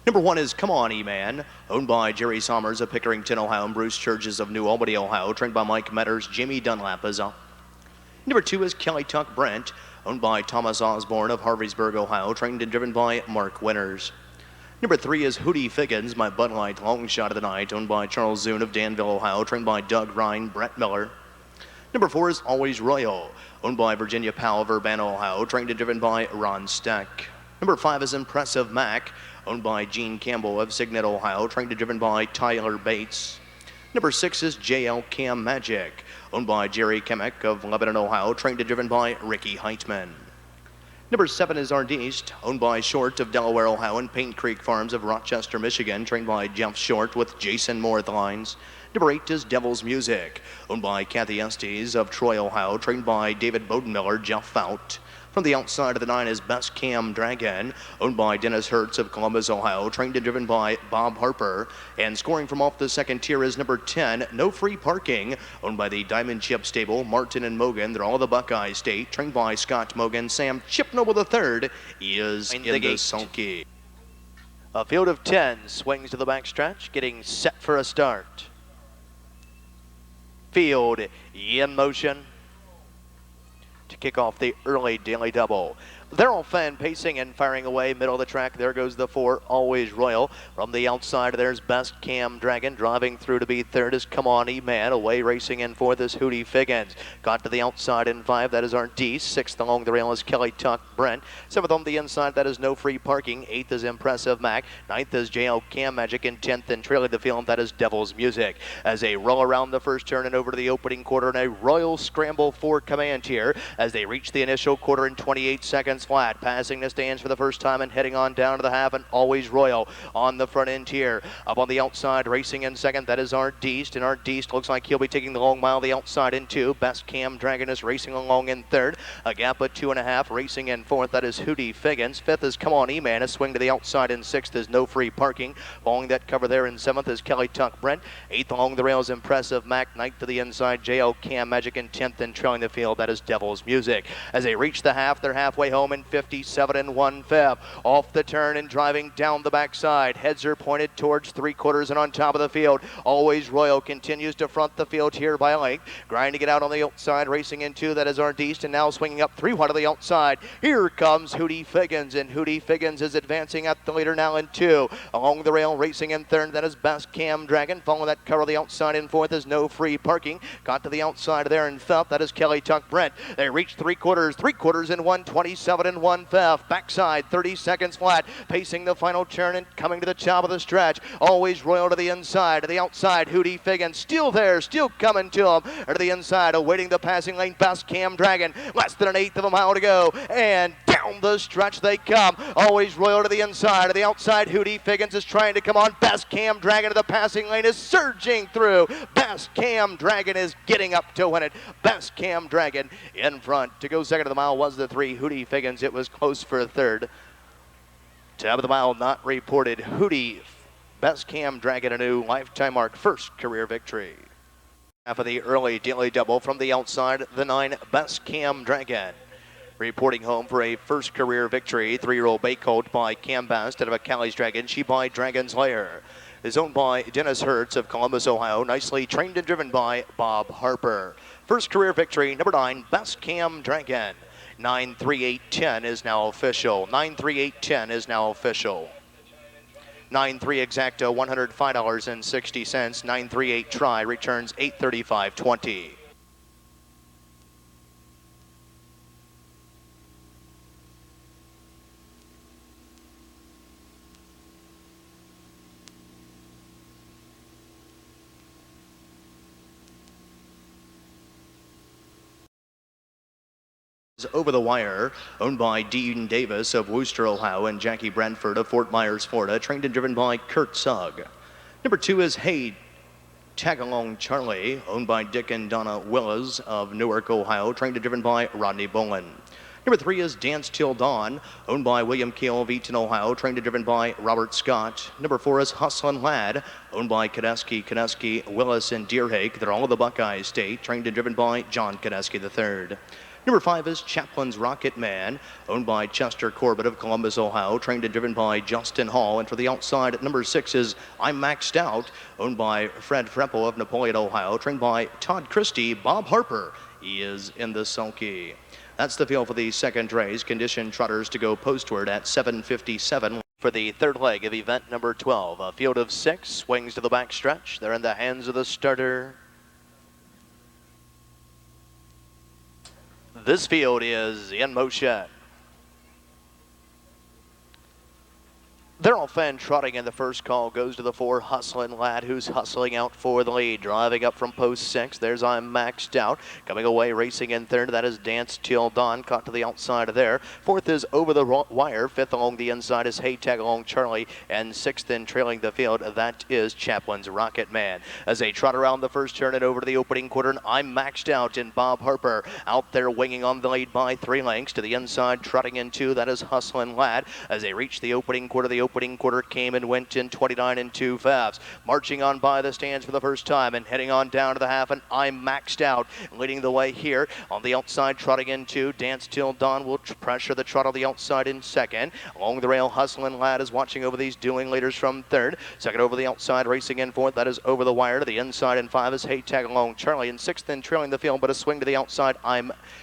Number 1 is Come On E-Man, owned by Jerry Sommers of Pickerington, Ohio, and Bruce Churches of New Albany, Ohio, trained by Mike Metters. Jimmy Dunlap is up. Number 2 is Kelly Tuck Brent, owned by Thomas Osborne of Harveysburg, Ohio, trained and driven by Mark Winters. Number 3 is Hootie Figgins, my Bud Light long shot of the night, owned by Charles Zune of Danville, Ohio, trained by Doug Ryan, Brett Miller. Number 4 is Always Royal, owned by Virginia Powell of Urbana, Ohio, trained and driven by Ron Steck. Number 5 is Impressive Mac, owned by Gene Campbell of Signet, Ohio, trained and driven by Tyler Bates. Number 6 is JL Cam Magic, owned by Jerry Kemick of Lebanon, Ohio, trained and driven by Ricky Heitman. Number 7 is Ardiste, owned by Short of Delaware, Ohio, and Paint Creek Farms of Rochester, Michigan, trained by Jeff Short with Jason Moore at the lines. Number 8 is Devil's Music, owned by Kathy Estes of Troy, Ohio, trained by David Bodenmiller, Jeff Fout. From the outside of the 9 is Best Cam Dragon, owned by Dennis Hertz of Columbus, Ohio, trained and driven by Bob Harper. And scoring from off the second tier is number 10, No Free Parking, owned by the Diamond Chip Stable, Martin and Mogan. They're all the Buckeye State, trained by Scott Mogan. Sam Chip Noble III is in the sulky. A field of 10 swings to the backstretch, getting set for a start. Field in motion to kick off the early daily double. They're all fan pacing and firing away middle of the track. There goes the 4, Always Royal. From the outside, there's Best Cam Dragon. Driving through to be third is Come On E-Man. Away racing in fourth is Hootie Figgins. Got to the outside in 5, that is Ardiste. 6th along the rail is Kelly Tuck Brent. 7th on the inside, that is No Free Parking. 8th is Impressive Mac. 9th is JL Cam Magic. And 10th and trailing the field, that is Devil's Music. As they roll around the first turn and over to the opening quarter in a royal scramble for command here as they reach the initial quarter in 28 seconds flat. Passing the stands for the first time and heading on down to the half, and Always Royal on the front end here. Up on the outside, racing in second, that is Ardiste, and Ardiste looks like he'll be taking the long mile the outside in 2. Best Cam Dragon is racing along in third. A gap of 2.5, racing in fourth, that is Hootie Figgins. 5th is Come On E-Man, a swing to the outside in 6th is No Free Parking. Following that cover there in 7th is Kelly Tuck Brent. 8th along the rails, Impressive Mac. 9th to the inside, JL Cam Magic, and 10th and trailing the field, that is Devil's Music. As they reach the half, they're halfway home in 57 1/5. Off the turn and driving down the backside. Heads are pointed towards 3/4 and on top of the field. Always Royal continues to front the field here by length. Grinding it out on the outside, racing in 2, that is Ardiste, and now swinging up 3 wide to the outside. Here comes Hootie Figgins, and Hootie Figgins is advancing at the leader now in 2. Along the rail, racing in third, that is Best Cam Dragon. Following that cover the outside in 4th is No Free Parking. Got to the outside there in 5th, that is Kelly Tuck Brent. They reach 3/4 in 1:27 1/5. Backside, 30 seconds flat, pacing the final turn and coming to the top of the stretch. Always Royal to the inside, to the outside, Hootie Figgins still there, still coming to him. Or to the inside, awaiting the passing lane, Best Cam Dragon. Less than 1/8 of a mile to go, and down the stretch they come. Always Royal to the inside, to the outside, Hootie Figgins is trying to come on. Best Cam Dragon to the passing lane is surging through. Best Cam Dragon is getting up to win it. Best Cam Dragon in front. To go second of the mile was the 3, Hootie Figgins. It was close for third. Top of the mile not reported. Hootie, Best Cam Dragon, a new lifetime mark, first career victory. Half of the early daily double from the outside, the 9, Best Cam Dragon. Reporting home for a first career victory. 3-year-old bay colt by Cam Best out of a Callie's Dragon. She by Dragon's Lair. Is owned by Dennis Hertz of Columbus, Ohio. Nicely trained and driven by Bob Harper. First career victory, number 9, Best Cam Dragon. 93810 is now official. 93810 is now official. 9-3 exacta, $105.60. 938 try returns $835.20. Over the wire, owned by Dean Davis of Worcester, Ohio, and Jackie Brentford of Fort Myers, Florida, trained and driven by Kurt Sugg. Number 2 is Hey Tagalong Charlie, owned by Dick and Donna Willis of Newark, Ohio, trained and driven by Rodney Bolin. Number 3 is Dance Till Dawn, owned by William Keel of Eaton, Ohio, trained and driven by Robert Scott. Number 4 is Hustlin' Lad, owned by Kadeski, Willis, and Deerhake. They're all of the Buckeye State, trained and driven by John Kadeski III. Number 5 is Chaplin's Rocket Man, owned by Chester Corbett of Columbus, Ohio, trained and driven by Justin Hall. And for the outside, number 6 is I'm Maxed Out, owned by Fred Freppel of Napoleon, Ohio, trained by Todd Christie. Bob Harper, he is in the sulky. That's the field for the second race. Conditioned trotters to go postward at 7:57. For the third leg of event number 12, a field of 6 swings to the back stretch. They're in the hands of the starter. This field is in motion. They're all fan trotting in the first call. Goes to the 4, Hustlin' Lad, who's hustling out for the lead. Driving up from post 6. There's I'm Maxed Out. Coming away, racing in third. That is Dance Till Dawn. Caught to the outside of there. Fourth is Over the Wire. Fifth along the inside is Hey Tag Along Charlie. And sixth in trailing the field, that is Chaplin's Rocket Man. As they trot around the first turn and over to the opening quarter, and I'm Maxed Out and Bob Harper out there winging on the lead by 3 lengths. To the inside, trotting in 2. That is Hustlin' Lad. As they reach the opening quarter, the opening quarter came and went in 29 and 2/5. Marching on by the stands for the first time and heading on down to the half, and I'm Maxed Out leading the way here. On the outside, trotting in 2. Dance Till Dawn will pressure the trot on the outside in second. Along the rail, Hustlin' Lad is watching over these dueling leaders from third. Second over the outside, racing in fourth. That is Over the Wire. To the inside in 5 is Hey Tag Along Charlie. And sixth in trailing the field, but a swing to the outside,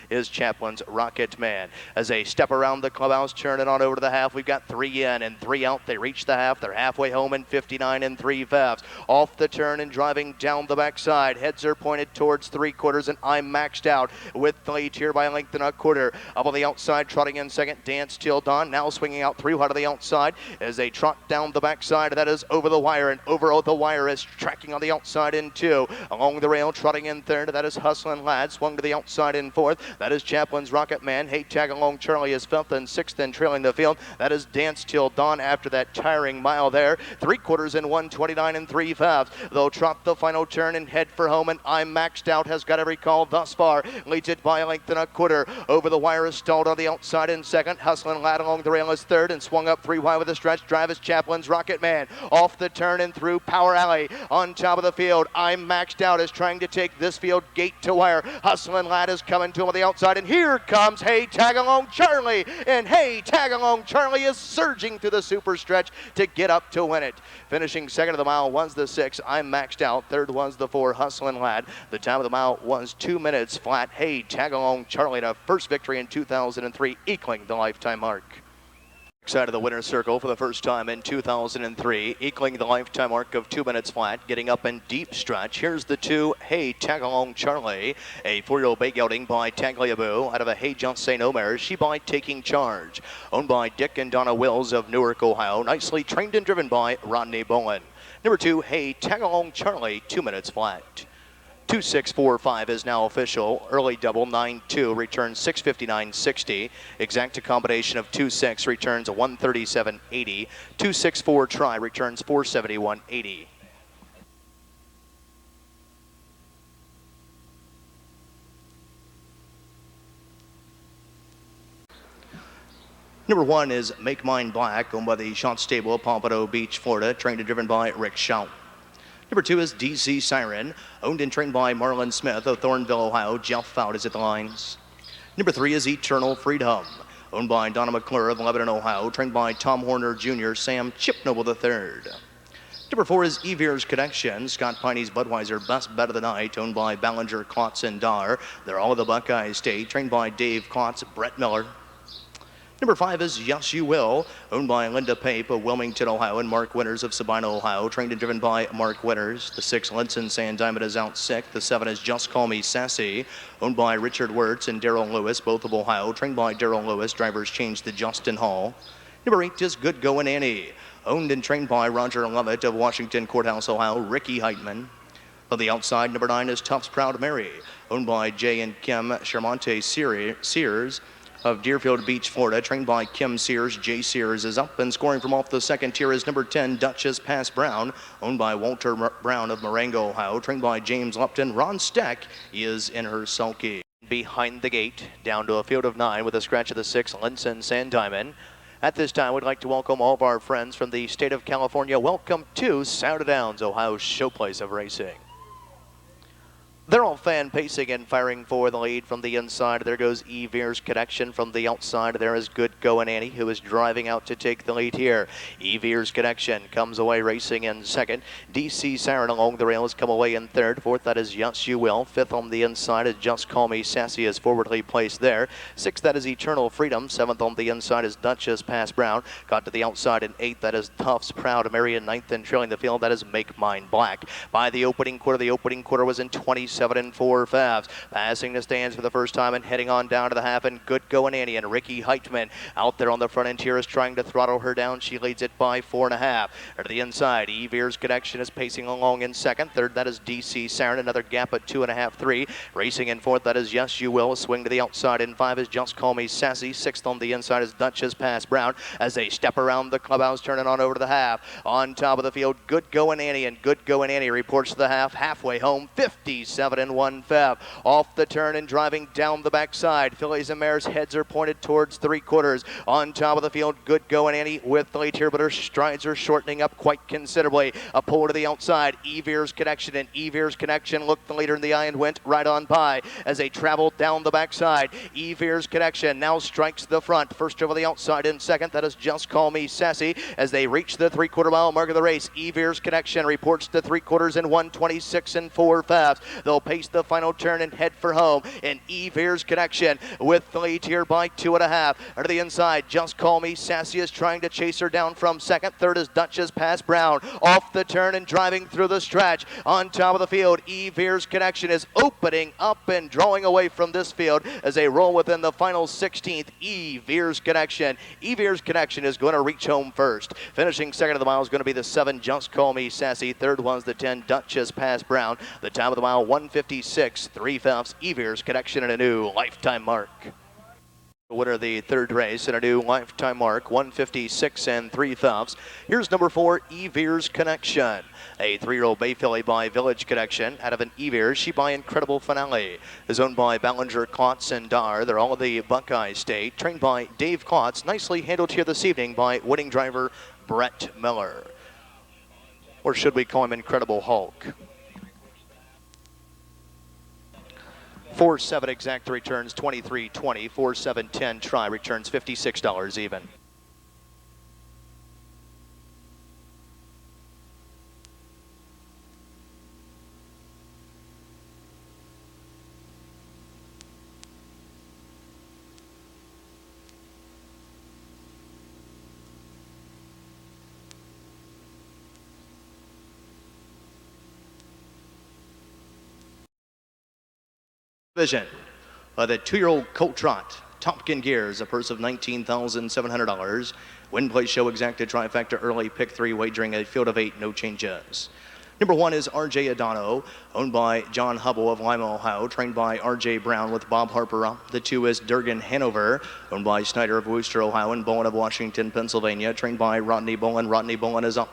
is Chaplin's Rocket Man. As they step around the clubhouse, turn it on over to the half, we've got 3 in and 3 out. They reach the half. They're halfway home in 59 and 3/5. Off the turn and driving down the backside. Heads are pointed towards 3/4, and I'm Maxed Out with the lead here by a length and a quarter. Up on the outside, trotting in second, Dance Till Dawn. Now swinging out 3 wide of the outside as they trot down the backside. That is Over the Wire, and Over the Wire is tracking on the outside in 2. Along the rail, trotting in third. That is Hustlin' Lad. Swung to the outside in 4th. That is Chaplin's Rocket Man. Hey Tag Along Charlie is 5th, and 6th in trailing the field. That is Dance Till Dawn after that tiring mile there. 3/4 in 1:29 and 3/5. They'll trot the final turn and head for home, and I'm Maxed Out has got every call thus far. Leads it by a length and a quarter. Over the Wire is stalled on the outside in second. Hustlin' Lad along the rail is third, and swung up 3 wide with a stretch drive is Chaplin's Rocket Man. Off the turn and through Power Alley. On top of the field, I'm Maxed Out is trying to take this field gate to wire. Hustlin' Lad is coming to him on the outside, and here comes Hey Tag Along Charlie. And Hey Tag Along Charlie is surging through the super stretch to get up to win it. Finishing second of the mile was the 6, I'm Maxed Out. Third was the 4, Hustlin' Lad. The time of the mile was 2 minutes flat. Hey Tag Along Charlie, a first victory in 2003, equaling the lifetime mark. Side of the winner's circle for the first time in 2003, equaling the lifetime mark of 2 minutes flat, getting up in deep stretch. Here's the 2, Hey Tag Along Charlie, a 4-year-old big outing by Tagliabue out of a Hey Just Say No mare, she by Taking Charge, owned by Dick and Donna Wills of Newark, Ohio, nicely trained and driven by Rodney Bowen. Number 2, Hey Tag Along Charlie, 2 minutes flat. 2645 is now official. Early double 9-2 returns 659.60. Exact combination of 2-6 returns 137.80. 2-6-4 try returns 471.80. Number 1 is Make Mine Black, owned by the Shot Stable of Pompano Beach, Florida, trained and driven by Rick Schaut. Number 2 is DC Siren, owned and trained by Marlon Smith of Thornville, Ohio. Jeff Fout is at the lines. Number 3 is Eternal Freedom, owned by Donna McClure of Lebanon, Ohio, trained by Tom Horner Jr., Sam Chip Noble III. Number 4 is Ever's Connection, Scott Piney's Budweiser Best Bet of the Night, owned by Ballinger, Klotz, and Dar. They're all of the Buckeye State, trained by Dave Klotz, Brett Miller. Number 5 is Yes You Will, owned by Linda Pape of Wilmington, Ohio, and Mark Winters of Sabino, Ohio, trained and driven by Mark Winters. The 6, Linson San Diamond, is out sick. The 7 is Just Call Me Sassy, owned by Richard Wirtz and Darrell Lewis, both of Ohio, trained by Darrell Lewis. Drivers changed to Justin Hall. Number 8 is Good Goin' Annie, owned and trained by Roger Lovett of Washington Courthouse, Ohio, Ricky Heitman. On the outside, number 9 is Tufts Proud Mary, owned by Jay and Kim Charmonte Sears of Deerfield Beach, Florida, trained by Kim Sears. Jay Sears is up, and scoring from off the second tier is number 10, Duchess Pass Brown, owned by Walter Brown of Marengo, Ohio, trained by James Lupton. Ron Steck is in her sulky. Behind the gate, down to a field of 9 with a scratch of the 6, Linson San Diamond. At this time, we'd like to welcome all of our friends from the state of California. Welcome to Scioto Downs, Ohio's showplace of racing. They're all fan pacing and firing for the lead from the inside. There goes E. Veer's Connection from the outside. There is Good Going Annie, who is driving out to take the lead here. E. Veer's Connection comes away racing in second. DC Siren along the rails come away in third. Fourth, that is Yes You Will. Fifth on the inside is Just Call Me Sassy, is forwardly placed there. Sixth, that is Eternal Freedom. Seventh on the inside is Duchess Pass Brown. Got to the outside in eighth, that is Tufts Proud Marion. Ninth and trailing the field, that is Make Mine Black. By the opening quarter was in 27 and 4/5. Passing the stands for the first time and heading on down to the half, and Good Going Annie and Ricky Heitman out there on the front end here is trying to throttle her down. She leads it by 4.5. To the inside, E. Veer's Connection is pacing along in second. Third, that is DC Siren, another gap at 2.5, 3. Racing in fourth, that is Yes You Will. A swing to the outside in five is Just Call Me Sassy. Sixth on the inside is Duchess Pass Brown as they step around the clubhouse, turning on over to the half. On top of the field, Good Going Annie, and Good Going Annie reports to the half, halfway home, 57 and 1/5. Off the turn and driving down the backside. Fillies and mares' heads are pointed towards three-quarters. On top of the field, Good Going Annie with the lead here, but her strides are shortening up quite considerably. A pull to the outside, E. Veer's Connection, and E. Veer's Connection looked the leader in the eye and went right on by as they traveled down the backside. E. Veer's Connection now strikes the front. First over the outside in second, that is Just Call Me Sassy. As they reach the three-quarter mile mark of the race, E. Veer's Connection reports to three-quarters in 1:26 and 4/5. They'll pace the final turn and head for home. And E. Veer's Connection with the lead here by 2.5. To the inside, Just Call Me Sassy is trying to chase her down from second. Third is Duchess Pass Brown. Off the turn and driving through the stretch. On top of the field, E. Veer's Connection is opening up and drawing away from this field as they roll within the final 16th. E. Veer's Connection. E. Veer's Connection is going to reach home first. Finishing second of the mile is going to be the 7, Just Call Me Sassy. Third one's the 10, Duchess Pass Brown. The time of the mile, 1:56, 3/5. E. Veer's Connection and a new lifetime mark. The winner of the third race and a new lifetime mark, 1:56 and 3/5. Here's number 4, E. Veer's Connection. A 3-year-old bay filly by Village Connection out of an E. Veer. She by Incredible Finale. Is owned by Ballinger, Klotz, and Dar. They're all of the Buckeye State. Trained by Dave Klotz. Nicely handled here this evening by winning driver Brett Miller. Or should we call him Incredible Hulk? 4-7 exact returns $23.20. 4-7-10 try returns $56 even. Division. The 2-year-old Colt Trot, Topkin Gears, a purse of $19,700. Win, play, show, exacted, trifecta, early, pick 3, wagering a field of 8, no changes. Number 1 is R.J. Adano, owned by John Hubble of Lima, Ohio, trained by R.J. Brown with Bob Harper up. The 2 is Durgan Hanover, owned by Snyder of Worcester, Ohio, and Bowen of Washington, Pennsylvania, trained by Rodney Bowen. Rodney Bowen is up.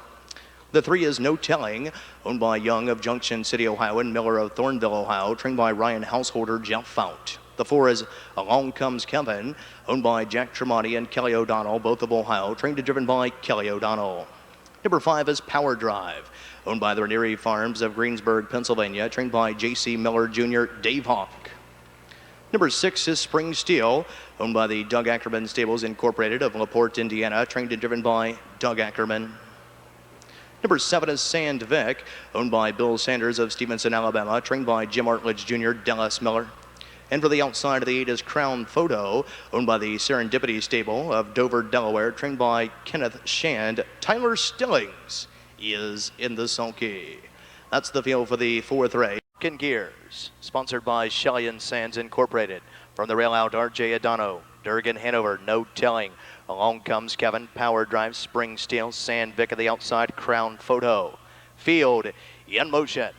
The 3 is No Telling, owned by Young of Junction City, Ohio, and Miller of Thornville, Ohio, trained by Ryan Householder, Jeff Fout. The 4 is Along Comes Kevin, owned by Jack Tremonti and Kelly O'Donnell, both of Ohio, trained and driven by Kelly O'Donnell. Number 5 is Power Drive, owned by the Ranieri Farms of Greensburg, Pennsylvania, trained by J.C. Miller Jr., Dave Hawk. Number 6 is Spring Steel, owned by the Doug Ackerman Stables Incorporated of LaPorte, Indiana, trained and driven by Doug Ackerman. Number 7 is Sand Vic, owned by Bill Sanders of Stevenson, Alabama, trained by Jim Artledge Jr., Dallas Miller. And for the outside of the 8 is Crown Photo, owned by the Serendipity Stable of Dover, Delaware, trained by Kenneth Shand. Tyler Stillings is in the sulky. That's the field for the 4th race. Gears, sponsored by Shelley and Sands Incorporated. From the rail out, R.J. Adano, Durgan Hanover, No Telling. Along Comes Kevin, Power Drive, Spring Steel, Sand Vic at the outside, Crown Photo. Field in motion.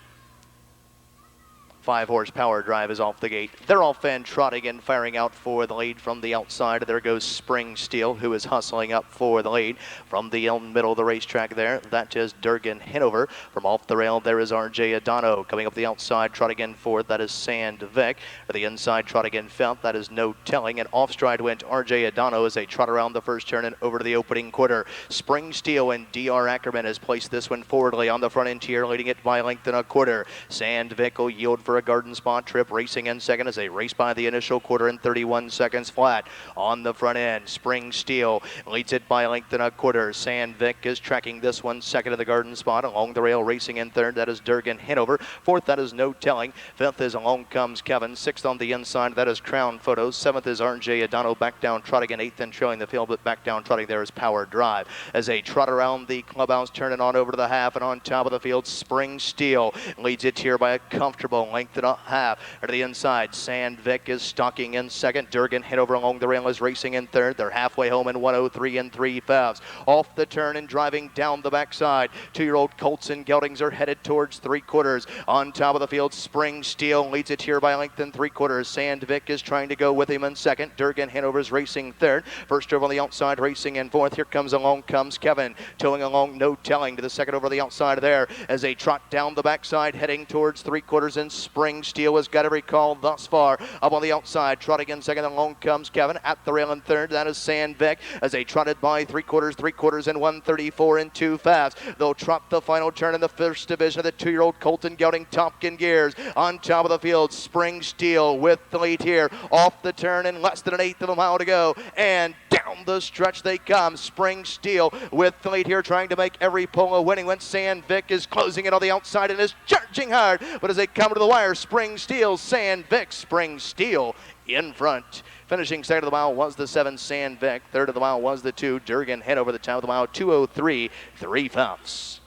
5-horse Power Drive is off the gate. They're all fan trotting and firing out for the lead from the outside. There goes Spring Steel, who is hustling up for the lead from the middle of the racetrack there. That is Durgan Hanover. From off the rail, there is R.J. Adano. Coming up the outside, trotting in fourth. That is Sand Vic. To the inside, trotting in fifth. That is No Telling. And off stride went R.J. Adano as they trot around the first turn and over to the opening quarter. Spring Steel and D.R. Ackerman has placed this one forwardly on the front end here, leading it by a length and a quarter. Sand Vic will yield for for a garden spot trip. Racing in second as they race by the initial quarter in 31 seconds flat. On the front end, Spring Steel leads it by a length and a quarter. Sand Vic is tracking this one second of the garden spot. Along the rail, racing in third, that is Durgan Hanover. Fourth, that is No Telling. Fifth is Along Comes Kevin. Sixth on the inside, that is Crown Photos. Seventh is RJ Adano back down trotting, and eighth and trailing the field, but back down trotting there is Power Drive. As they trot around the clubhouse, turning on over to the half, and on top of the field, Spring Steel leads it here by a comfortable length and a half. To the inside, Sand Vic is stalking in second. Durgan Hanover along the rail is racing in third. They're halfway home in 103 and 3/5. Off the turn and driving down the backside, 2-year-old Colts and Geldings are headed towards 3/4. On top of the field, Spring Steel leads it here by a length and 3/4. Sand Vic is trying to go with him in second. Durgan Hanover is racing third. First over on the outside, racing in fourth. Here comes Along Comes Kevin, towing along No Telling to the second over the outside there as they trot down the backside, heading towards 3/4. And Spring Steel has got every call thus far. Up on the outside, trotting in second. Along Comes Kevin at the rail in third. That is Sand Vic as they trotted by 3/4 and 134 and 2/5. They'll trot the final turn in the first division of the 2-year-old Colton Gelding Topkin Gears. On top of the field, Spring Steel with the lead here. Off the turn in less than an eighth of a mile to go. And down the stretch they come. Spring Steel with the lead here, trying to make every pull a winning one. Sand Vic is closing it on the outside and is charging hard. But as they come to the wire, Spring Steel, Sand Vic, Spring Steel in front. Finishing second of the mile was the 7, Sand Vic. Third of the mile was the 2, Durgan Hanover. The top of the mile, 2:03 3/5.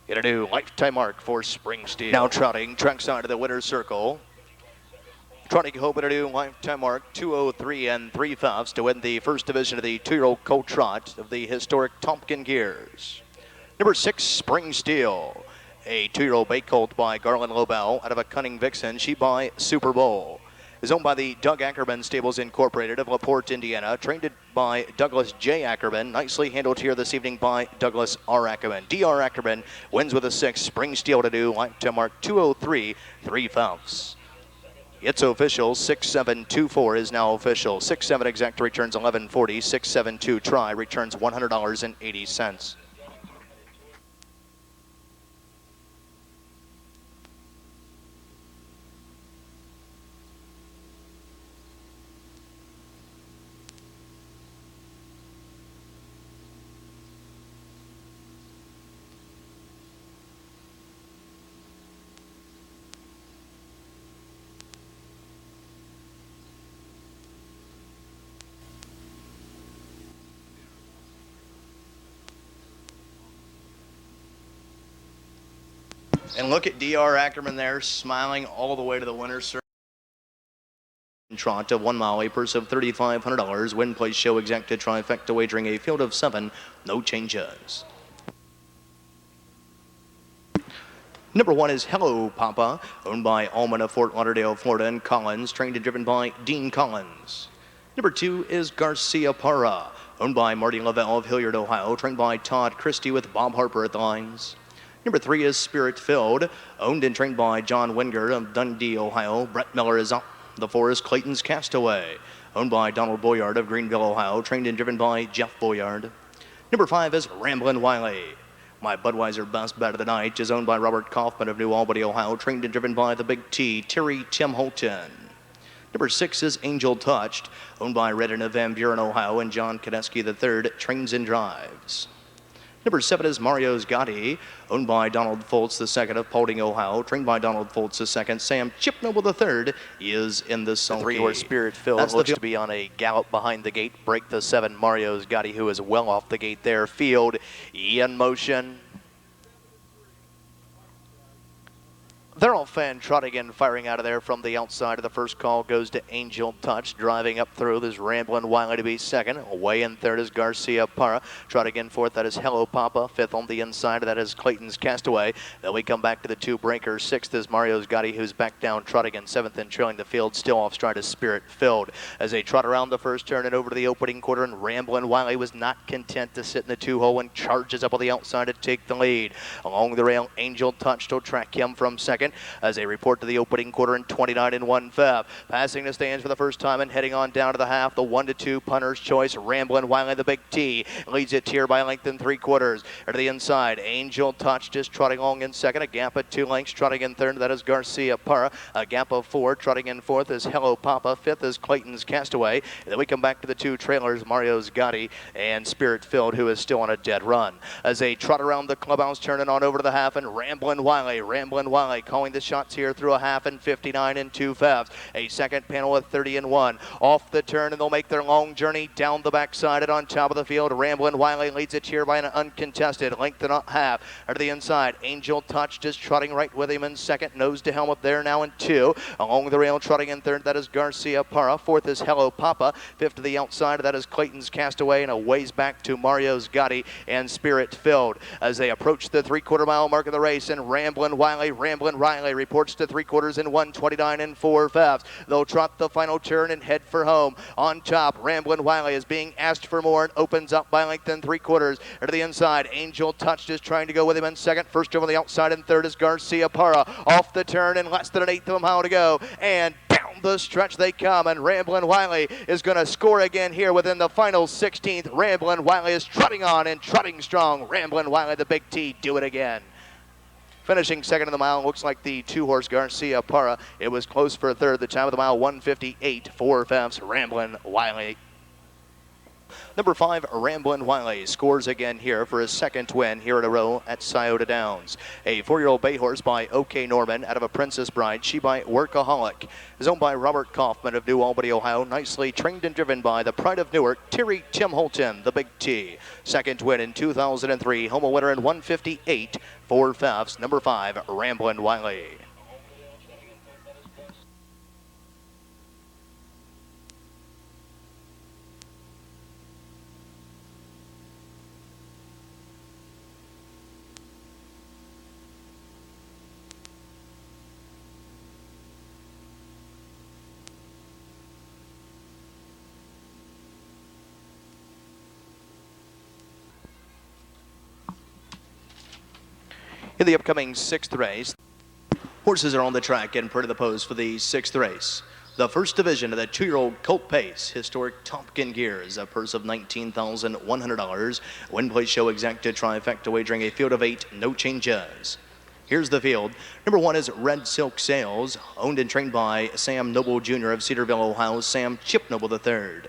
Get a new lifetime mark for Spring Steel. Now trotting trackside of the winner's circle. Trotting hoping to do lifetime mark 2:03 and 3/5 to win the first division of the 2-year-old colt trot of the historic Tompkin Gears. Number 6, Spring Steel, a 2-year-old bay colt by Garland Lobel out of a Cunning Vixen. She by Super Bowl. Is owned by the Doug Ackerman Stables Incorporated of LaPorte, Indiana. Trained by Douglas J. Ackerman. Nicely handled here this evening by Douglas R. Ackerman. D.R. Ackerman wins with a 6. Spring Steel to do lifetime mark 2:03 3/5. It's official. 6724 is now official. 67 exact returns 1140. 672 try returns $100.80. And look at D.R. Ackerman there, smiling all the way to the winner's circle. Trot of 1 mile, a purse of $3,500. Win, place, show, exacta, trifecta, wagering a field of 7, no changes. Number 1 is Hello Papa, owned by Allman of Fort Lauderdale, Florida, and Collins, trained and driven by Dean Collins. Number 2 is Garcia Parra, owned by Marty Lavelle of Hilliard, Ohio, trained by Todd Christie with Bob Harper at the lines. Number 3 is Spirit Filled, owned and trained by John Wenger of Dundee, Ohio. Brett Miller is up. The 4 is Clayton's Castaway, owned by Donald Boyard of Greenville, Ohio, trained and driven by Jeff Boyard. Number 5 is Ramblin' Wiley. My Budweiser Best Bet of the Night is owned by Robert Kaufman of New Albany, Ohio, trained and driven by the Big T, Terry Tim Holton. Number 6 is Angel Touched, owned by Redden of Van Buren, Ohio, and John Kadeski III, trains and drives. Number 7 is Mario's Gotti, owned by Donald Foltz II of Paulding, Ohio, trained by Donald Foltz II. Sam Chipnoble III is in the sulky. 3-horse Spirit Filled looks to be on a gallop behind the gate. Break the 7, Mario's Gotti, who is well off the gate there. Field in motion. They're all fan trotting and firing out of there from the outside of the first call goes to Angel Touch. Driving up through, there's Ramblin' Wiley to be second. Away in third is Garcia Parra. Trotting in fourth, that is Hello Papa. Fifth on the inside, that is Clayton's Castaway. Then we come back to the 2 breakers. Sixth is Mario's Gotti, who's back down trotting in seventh and trailing the field. Still off stride is Spirit Filled. As they trot around the first turn and over to the opening quarter, and Ramblin' Wiley was not content to sit in the 2-hole and charges up on the outside to take the lead. Along the rail, Angel Touch will track him from second. second as they report to the opening quarter in 29 and 1/5. Passing the stands for the first time and heading on down to the half, the 1-2 punter's choice. Ramblin' Wiley, the big T, leads it here by length and 3/4. To the inside, Angel Touch just trotting along in second. A gap of 2 lengths, trotting in third. That is Garcia Parra. A gap of 4, trotting in fourth is Hello Papa. Fifth is Clayton's Castaway. And then we come back to the 2 trailers, Mario's Gotti and Spirit Filled, who is still on a dead run. As they trot around the clubhouse, turning on over to the half, and Ramblin' Wiley calling the shots here through a half and 59 and 2/5. A second panel of 30 and 1. Off the turn, and they'll make their long journey down the backside and on top of the field. Ramblin' Wiley leads it here by an uncontested length and a half. To the inside, Angel Touch just trotting right with him in second. Nose to helm up there now in 2. Along the rail, trotting in third, that is Garcia Parra. Fourth is Hello Papa. Fifth to the outside, that is Clayton's Castaway, and a ways back to Mario's Gotti and Spirit Filled. As they approach the 3/4 mile mark of the race, and Ramblin' Wiley reports to 3/4 in 1:29 and 4/5. They'll trot the final turn and head for home. On top, Ramblin' Wiley is being asked for more and opens up by length and 3/4. To the inside, Angel Touch just trying to go with him in second. First over the outside, and third is Garcia Parra. Off the turn and less than an eighth of a mile to go, and down the stretch they come, and Ramblin' Wiley is going to score again here within the final 16th. Ramblin' Wiley is trotting on and trotting strong. Ramblin' Wiley, the big T, do it again. Finishing second in the mile, looks like the 2-horse Garcia Parra. It was close for a third. The time of the mile, 1:58, 4/5. Ramblin' Wiley. Number 5, Ramblin' Wiley scores again here for his second win here in a row at Scioto Downs. A 4-year-old bay horse by O.K. Norman out of a Princess Bride. She by Workaholic is owned by Robert Kaufman of New Albany, Ohio. Nicely trained and driven by the Pride of Newark, Terry Tim Holton, the big T. Second win in 2003. Home winner in 1:58, 4/5. Number 5, Ramblin' Wiley. In the upcoming 6th race, Horses are on the track and per to the post for the 6th race. The first division of the 2-year-old Colt Pace, historic Tompkin Gears, a purse of $19,100. Win, place, show, exacta, trifecta, wagering a field of 8, no changes. Here's the field. Number 1 is Red Silk Sales, owned and trained by Sam Noble Jr. of Cedarville, Ohio, Sam Chip Noble III.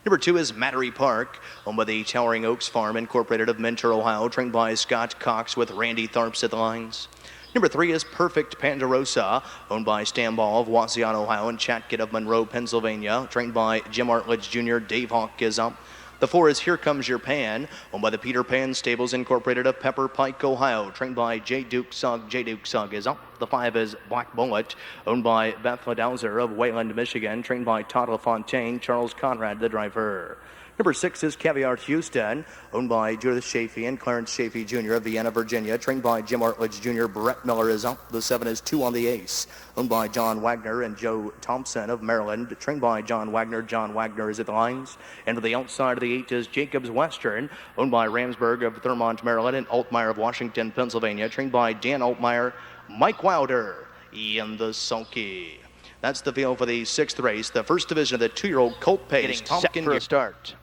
Number 2 is Mattery Park, owned by the Towering Oaks Farm Incorporated of Mentor, Ohio, trained by Scott Cox with Randy Tharps at the lines. Number 3 is Perfect Ponderosa, owned by Stan Ball of Wauseon, Ohio, and Chatkit of Monroe, Pennsylvania, trained by Jim Artledge Jr. Dave Hawk is up. The 4 is Here Comes Your Pan, owned by the Peter Pan Stables Incorporated of Pepper Pike, Ohio, trained by J. Duke Sugg. J. Duke Sugg is up. The 5 is Black Bullet, owned by Beth Ladowser of Wayland, Michigan, trained by Todd LaFontaine, Charles Conrad, the driver. Number 6 is Caviar Houston, owned by Judith Chafee and Clarence Chafee Jr. of Vienna, Virginia, trained by Jim Artledge Jr. Brett Miller is up. The 7 is Two on the Ace, owned by John Wagner and Joe Thompson of Maryland, trained by John Wagner. John Wagner is at the lines. And to the outside of the 8 is Jacobs Western, owned by Ramsburg of Thurmont, Maryland, and Altmeyer of Washington, Pennsylvania, trained by Dan Altmeyer, Mike Wilder, Ian the Sulky. That's the field for the 6th race, the first division of the 2-year-old Colt Pace. Getting set for a start.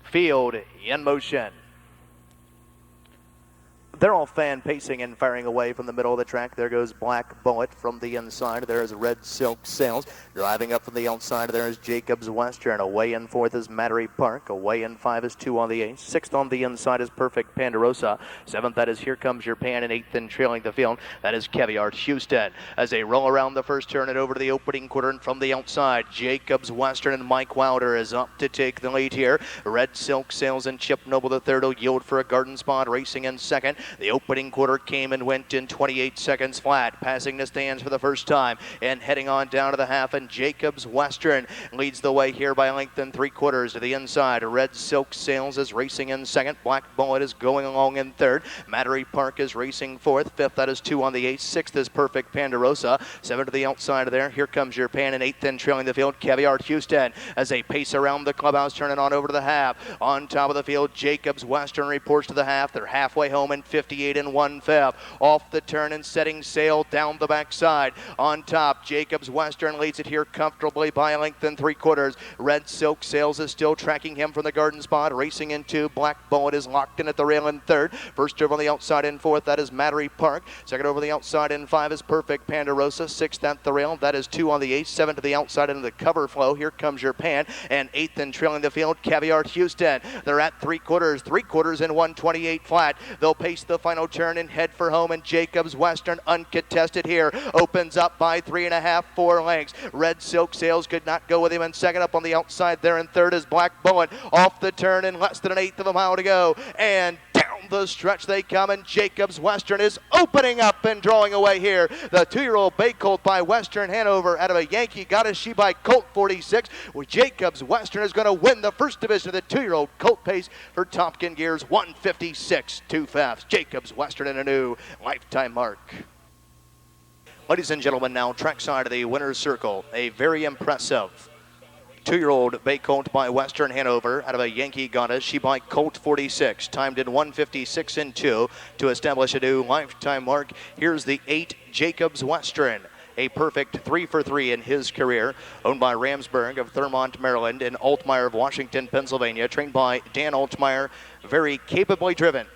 Field in motion. They're all fan pacing and firing away from the middle of the track. There goes Black Bullet from the inside. There is Red Silk Sales. Driving up from the outside, there is Jacobs Western. Away in 4th is Mattery Park. Away in 5 is Two on the Ace. 6th on the inside is Perfect Ponderosa. 7th, that is Here Comes Your Pan. And 8th, and trailing the field, that is Caviar Houston. As they roll around the first turn and over to the opening quarter, and from the outside, Jacobs Western and Mike Wilder is up to take the lead here. Red Silk Sales and Chip Noble III will yield for a garden spot, racing in second. The opening quarter came and went in 28 seconds flat, passing the stands for the first time and heading on down to the half, and Jacobs Western leads the way here by length and 3/4 to the inside. Red Silk Sales is racing in second. Black Bullet is going along in third. Mattery Park is racing fourth. 5th, that is Two on the Ace. 6th is Perfect Ponderosa. 7 to the outside of there. Here Comes Your Pan, and 8th, then trailing the field, Caviar Houston as they pace around the clubhouse, turning on over to the half. On top of the field, Jacobs Western reports to the half. They're halfway home in 50 1:58 and 1/5. Off the turn and setting sail down the backside. On top, Jacobs Western leads it here comfortably by a length and 3/4. Red Silk Sails is still tracking him from the garden spot. Racing into Black Bullet is locked in at the rail in third. First over on the outside in fourth, that is Mattery Park. Second over the outside in five is Perfect Pandarosa. Sixth at the rail, that is 2 on the 8th. 7 to the outside into the cover flow. Here comes your pan. And 8th and trailing the field, Caviar Houston. They're at 3/4 and 1:28 flat. They'll pace the final turn and head for home, and Jacobs Western uncontested here opens up by 3.5, 4 lengths. Red Silk Sails could not go with him, and second up on the outside there in third is Black Bullet. Off the turn in less than 1/8 of a mile to go, and down the stretch they come, and Jacobs Western is opening up and drawing away here. The 2-year-old bay colt by Western Hanover out of a Yankee Goddess, she by Colt 46. Well, Jacobs Western is going to win the first division of the 2-year-old colt pace for Tompkin Gears. 1:56, 2/5. Jacobs Western in a new lifetime mark. Ladies and gentlemen, now trackside of the winner's circle, a very impressive 2-year-old bay colt by Western Hanover out of a Yankee Goddess, she by Colt 46, timed in 1:56 and 2 to establish a new lifetime mark. Here's the 8 Jacobs Western, a perfect 3 for 3 in his career, owned by Ramsburg of Thurmont, Maryland, and Altmeyer of Washington, Pennsylvania, trained by Dan Altmeyer, very capably driven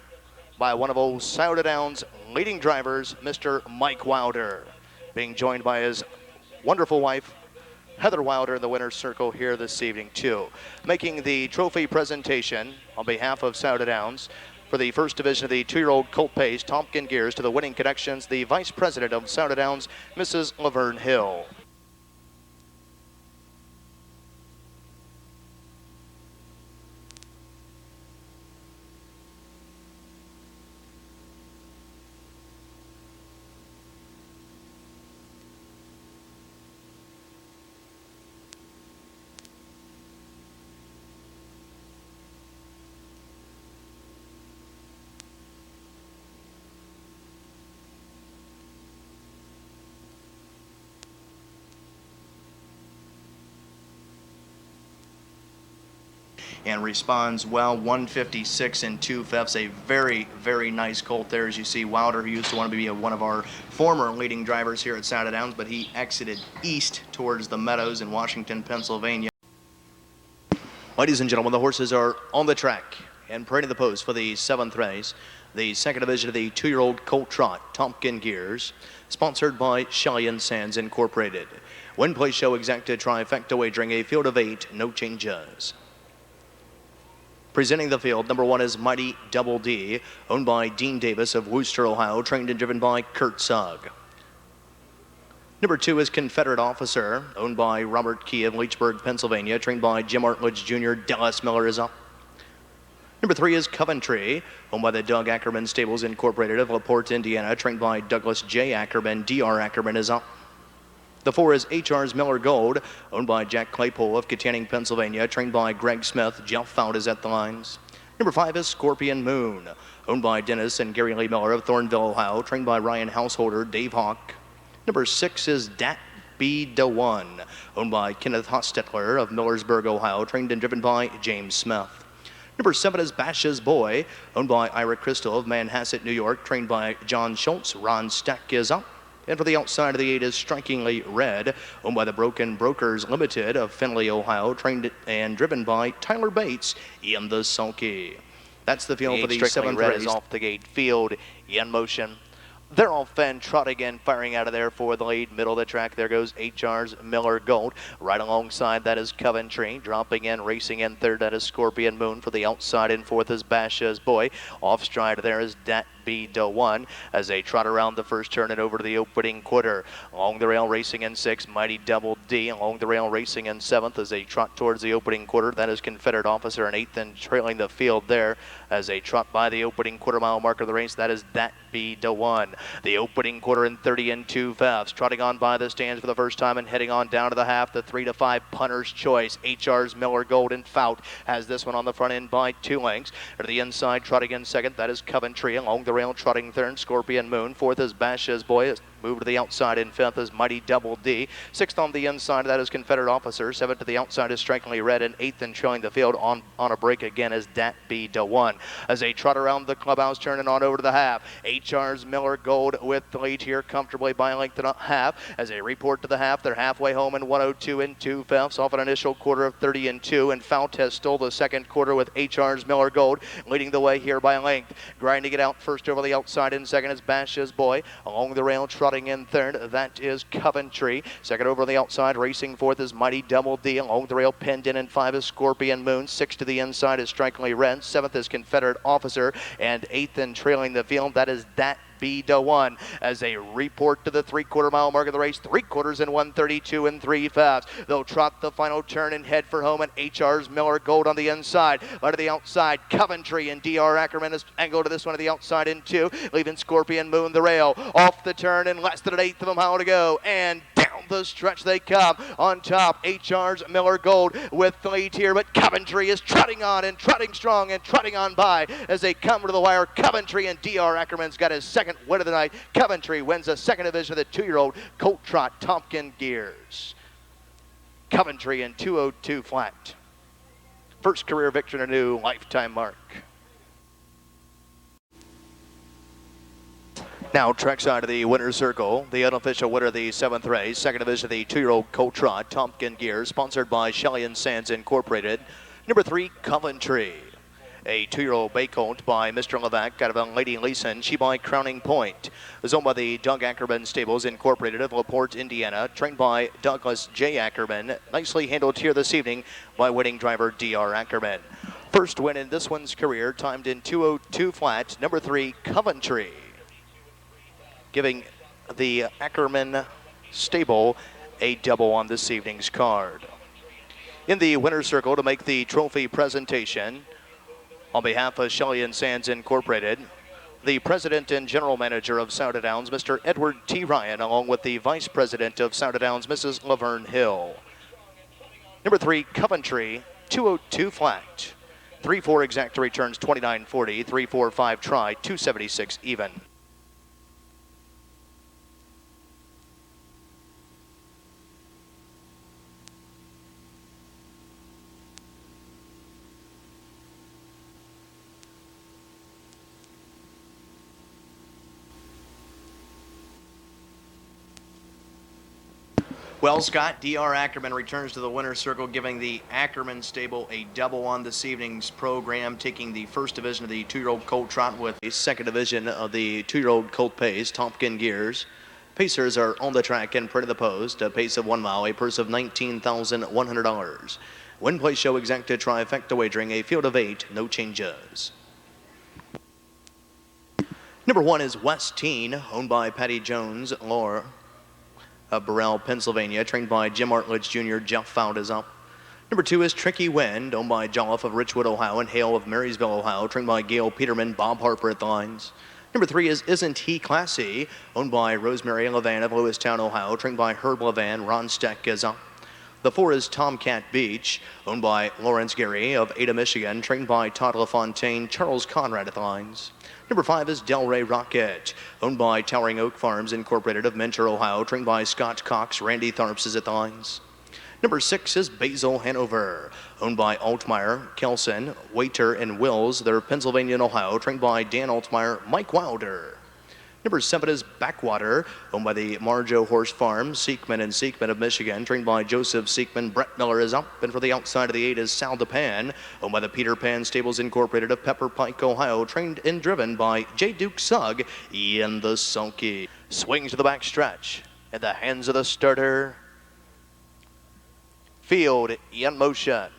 by one of old Scioto Downs' leading drivers, Mr. Mike Wilder, being joined by his wonderful wife, Heather Wilder, in the winner's circle here this evening too. Making the trophy presentation on behalf of Scioto Downs for the first division of the 2-year-old colt pace, Tompkin Gears, to the winning connections, the vice president of Scioto Downs, Mrs. Laverne Hill. And responds well. 1:56 and 2/5. A very, very nice colt there. As you see, Wilder, who used to want to be one of our former leading drivers here at Scioto Downs, but he exited east towards the meadows in Washington, Pennsylvania. Ladies and gentlemen, the horses are on the track and parading the post for the 7th race, the second division of the 2-year-old colt trot, Tompkin Gears, sponsored by Cheyenne Sands Incorporated. Win, play, show, exacta, trifecta wagering, a field of 8, no changes. Presenting the field, number 1 is Mighty Double D, owned by Dean Davis of Wooster, Ohio, trained and driven by Kurt Sugg. Number 2 is Confederate Officer, owned by Robert Key of Leechburg, Pennsylvania, trained by Jim Artledge Jr. Dallas Miller is up. Number 3 is Coventry, owned by the Doug Ackerman Stables Incorporated of LaPorte, Indiana, trained by Douglas J. Ackerman. Dr. Ackerman is up. The 4 is H.R.'s Miller Gold, owned by Jack Claypool of Katanning, Pennsylvania, trained by Greg Smith. Jeff Fout is at the lines. Number 5 is Scorpion Moon, owned by Dennis and Gary Lee Miller of Thornville, Ohio, trained by Ryan Householder, Dave Hawk. Number 6 is Dat B. DeWan, owned by Kenneth Hostetler of Millersburg, Ohio, trained and driven by James Smith. Number 7 is Bash's Boy, owned by Ira Crystal of Manhasset, New York, trained by John Schultz. Ron Steck is up. And for the outside of the 8 is Strikingly Red, owned by the Broken Brokers Limited of Findlay, Ohio, trained and driven by Tyler Bates in the sulky. That's the field for the 7th Red race. is off the gate field in motion. They're all Fenn trotting in, firing out of there for the lead. Middle of the track, there goes H.R.'s Miller Gold. Right alongside that is Coventry. Dropping in, racing in third, that is Scorpion Moon. For the outside in fourth is Basha's Boy. Off stride there is Dat B. DeWan as they trot around the first turn and over to the opening quarter. Along the rail, racing in 6, Mighty Double D. Along the rail, racing in 7th as they trot towards the opening quarter. That is Confederate Officer in 8th and trailing the field there as they trot by the opening quarter-mile mark of the race. That is Dat B. DeWan. The opening quarter in 30 and 2/5. Trotting on by the stands for the first time and heading on down to the half. The 3 to 5 Punter's Choice. H.R.'s Miller Gold and Fout has this one on the front end by 2 lengths. To the inside, trotting in second. That is Coventry. Along the rail, trotting third, Scorpion Moon. Fourth is Basha's Boy. Move to the outside in fifth is Mighty Double D. Sixth on the inside, that is Confederate Officer. Seventh to the outside is Strikingly Red. And eighth and showing the field on a break again is Dat Be Da One. As they trot around the clubhouse, turning on over to the half. HR's Miller Gold with the lead here comfortably by a length and a half. As they report to the half, they're halfway home in 102 and 2/5 off an initial quarter of 30 and 2. And Foutez stole the second quarter with HR's Miller Gold leading the way here by a length. Grinding it out first over the outside in second is Bash's Boy. Along the rail, trotting in third, that is Coventry. Second over the outside, racing fourth is Mighty Double D. Along the rail, pinned in five is Scorpion Moon. Six to the inside is Strikingly Red. Seventh is Confederate Officer. And eighth and trailing the field, that is Dat Be Da One. As they report to the 3/4 mile mark of the race, 3/4 in 132 and 3/5. They'll trot the final turn and head for home, and HR's Miller Gold on the inside. Right to the outside, Coventry and DR Ackerman is angled to this one to the outside in two, leaving Scorpion Moon the rail. Off the turn and less than an eighth of a mile to go, and down the stretch they come. On top, HR's Miller Gold with the lead here, but Coventry is trotting on and trotting strong and trotting on by as they come to the wire. Coventry and DR Ackerman's got his second win of the night. Coventry wins the second division of the 2-year-old Colt Trot Tompkin Gears. Coventry in 2:02 flat. First career victory and a new lifetime mark. Now trackside of the winner's circle, the unofficial winner of the 7th race, second division of the 2-year-old Colt Trot Tompkin Gears, sponsored by Shelley and Sands Incorporated. Number 3, Coventry. A 2-year-old bay colt by Mr. Levac out of Lady Leeson. She by Crowning Point. Is owned by the Doug Ackerman Stables Incorporated of LaPorte, Indiana. Trained by Douglas J. Ackerman. Nicely handled here this evening by winning driver DR Ackerman. First win in this one's career, timed in 2:02 flat. Number 3, Coventry. Giving the Ackerman Stable a double on this evening's card. In the winner's circle to make the trophy presentation, on behalf of Shelley and Sands Incorporated, the president and general manager of Scioto Downs, Mr. Edward T. Ryan, along with the vice president of Scioto Downs, Mrs. Laverne Hill. Number 3, Coventry, 2:02 flat. 3-4 exact returns 29.40, 3-4-5 try, 276 even. Well, Scott, DR Ackerman returns to the winner's circle, giving the Ackerman Stable a double on this evening's program, taking the first division of the 2-year-old Colt Trot with the second division of the 2-year-old Colt Pace, Tompkin Gears. Pacers are on the track and print of the post, a pace of 1 mile, a purse of $19,100. Win, play, show, exacta, trifecta wagering, a field of 8, no changes. Number 1 is West Teen, owned by Patty Jones, Laura of Burrell, Pennsylvania, trained by Jim Artledge Jr. Jeff Found is up. Number 2 is Tricky Wind, owned by Jolliffe of Richwood, Ohio, and Hale of Marysville, Ohio, trained by Gail Peterman, Bob Harper at the lines. Number 3 is Isn't He Classy, owned by Rosemary Levan of Lewistown, Ohio, trained by Herb Levan. Ron Steck is up. The 4 is Tomcat Beach, owned by Lawrence Gary of Ada, Michigan, trained by Todd LaFontaine, Charles Conrad at the lines. Number 5 is Delray Rocket, owned by Towering Oak Farms Incorporated of Mentor, Ohio, trained by Scott Cox. Randy Tharps is at the lines. Number 6 is Basil Hanover, owned by Altmeyer, Kelson, Waiter, and Wills. They're Pennsylvania and Ohio, trained by Dan Altmeyer, Mike Wilder. Number 7 is Backwater, owned by the Marjo Horse Farm, Seekman and Seekman of Michigan, trained by Joseph Seekman. Brett Miller is up, and for the outside of the 8 is Sal DePan, owned by the Peter Pan Stables Incorporated of Pepper Pike, Ohio, trained and driven by J. Duke Sugg, Ian the Sulky. Swings to the back stretch, in the hands of the starter. Field in motion.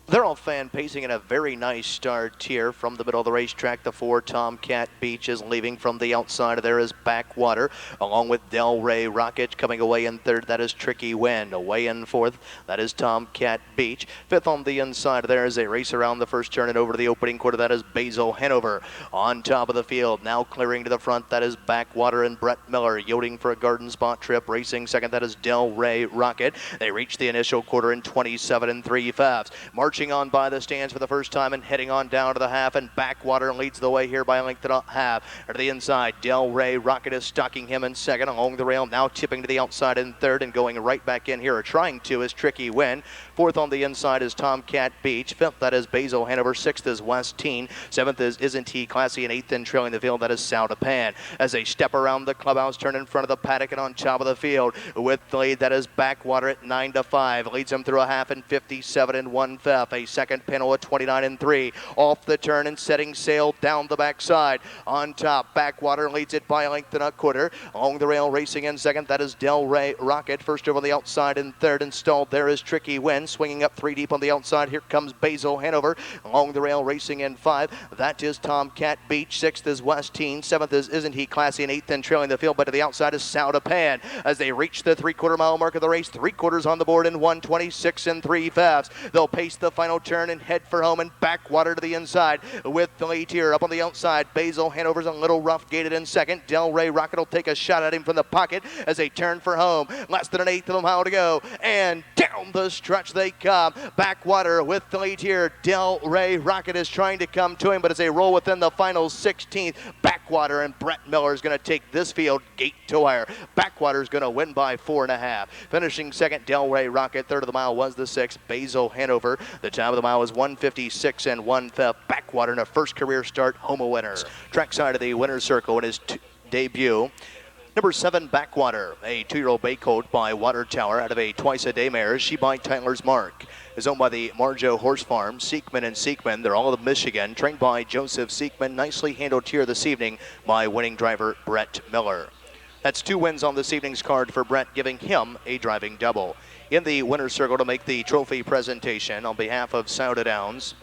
They're all fan pacing in a very nice start here from the middle of the racetrack. The 4 Tomcat Beach is leaving from the outside. There is Backwater, along with Delray Rocket coming away in third. That is Tricky Wind. Away in fourth, that is Tomcat Beach. Fifth on the inside there as they race around the first turn and over to the opening quarter. That is Basil Hanover. On top of the field, now clearing to the front, that is Backwater and Brett Miller. Yielding for a garden spot trip. Racing second, that is Delray Rocket. They reach the initial quarter in 27 3/5. March marching on by the stands for the first time and heading on down to the half, and Backwater leads the way here by a length and a half. To the inside, Del Rey Rocket is stalking him in second along the rail, now tipping to the outside in third and going right back in here, or trying to, is Tricky Win. Fourth on the inside is Tomcat Beach. Fifth, that is Basil Hanover. Sixth is West Teen. Seventh is Isn't He Classy, and eighth in trailing the field, that is Scioto Downs. As they step around the clubhouse, turn in front of the paddock and on top of the field with the lead, that is Backwater at 9-5. Leads him through a half in 57 1/5. A second panel at 29 3. Off the turn and setting sail down the backside. On top, Backwater leads it by a length and a quarter. Along the rail, racing in second, that is Del Rey Rocket. First over the outside in third, installed there is Tricky Win. Swinging up 3 deep on the outside, here comes Basil Hanover. Along the rail, racing in 5, that is Tomcat Beach. 6th is West Teen. 7th is Isn't He Classy, and 8th in trailing the field, but to the outside is Scioto Downs. As they reach the 3/4 mile mark of the race, 3/4 on the board in 1:26 3/5. They'll pace the final turn and head for home, and Backwater to the inside with the lead here. Up on the outside, Basil Hanover's a little rough gated in second. Del Rey Rocket will take a shot at him from the pocket as they turn for home. Less than an eighth of a mile to go, and down the stretch they come. Backwater with the lead here. Del Rey Rocket is trying to come to him, but as they roll within the final 16th, Backwater and Brett Miller is going to take this field gate to wire. Backwater is going to win by 4.5. Finishing second, Del Rey Rocket. Third of the mile was the 6th, Basil Hanover. The time of the mile was 1:56 1/5. Backwater in a first career start, home a winner. Trackside of the winner's circle in his debut. Number 7, Backwater, a 2-year-old bay colt by Water Tower out of a twice-a-day mare. She by Tyler's Mark. Is owned by the Marjo Horse Farm. Seekman and Seekman, they're all of Michigan. Trained by Joseph Seekman. Nicely handled here this evening by winning driver Brett Miller. That's 2 wins on this evening's card for Brett, giving him a driving double. In the winner's circle to make the trophy presentation on behalf of Scioto Downs,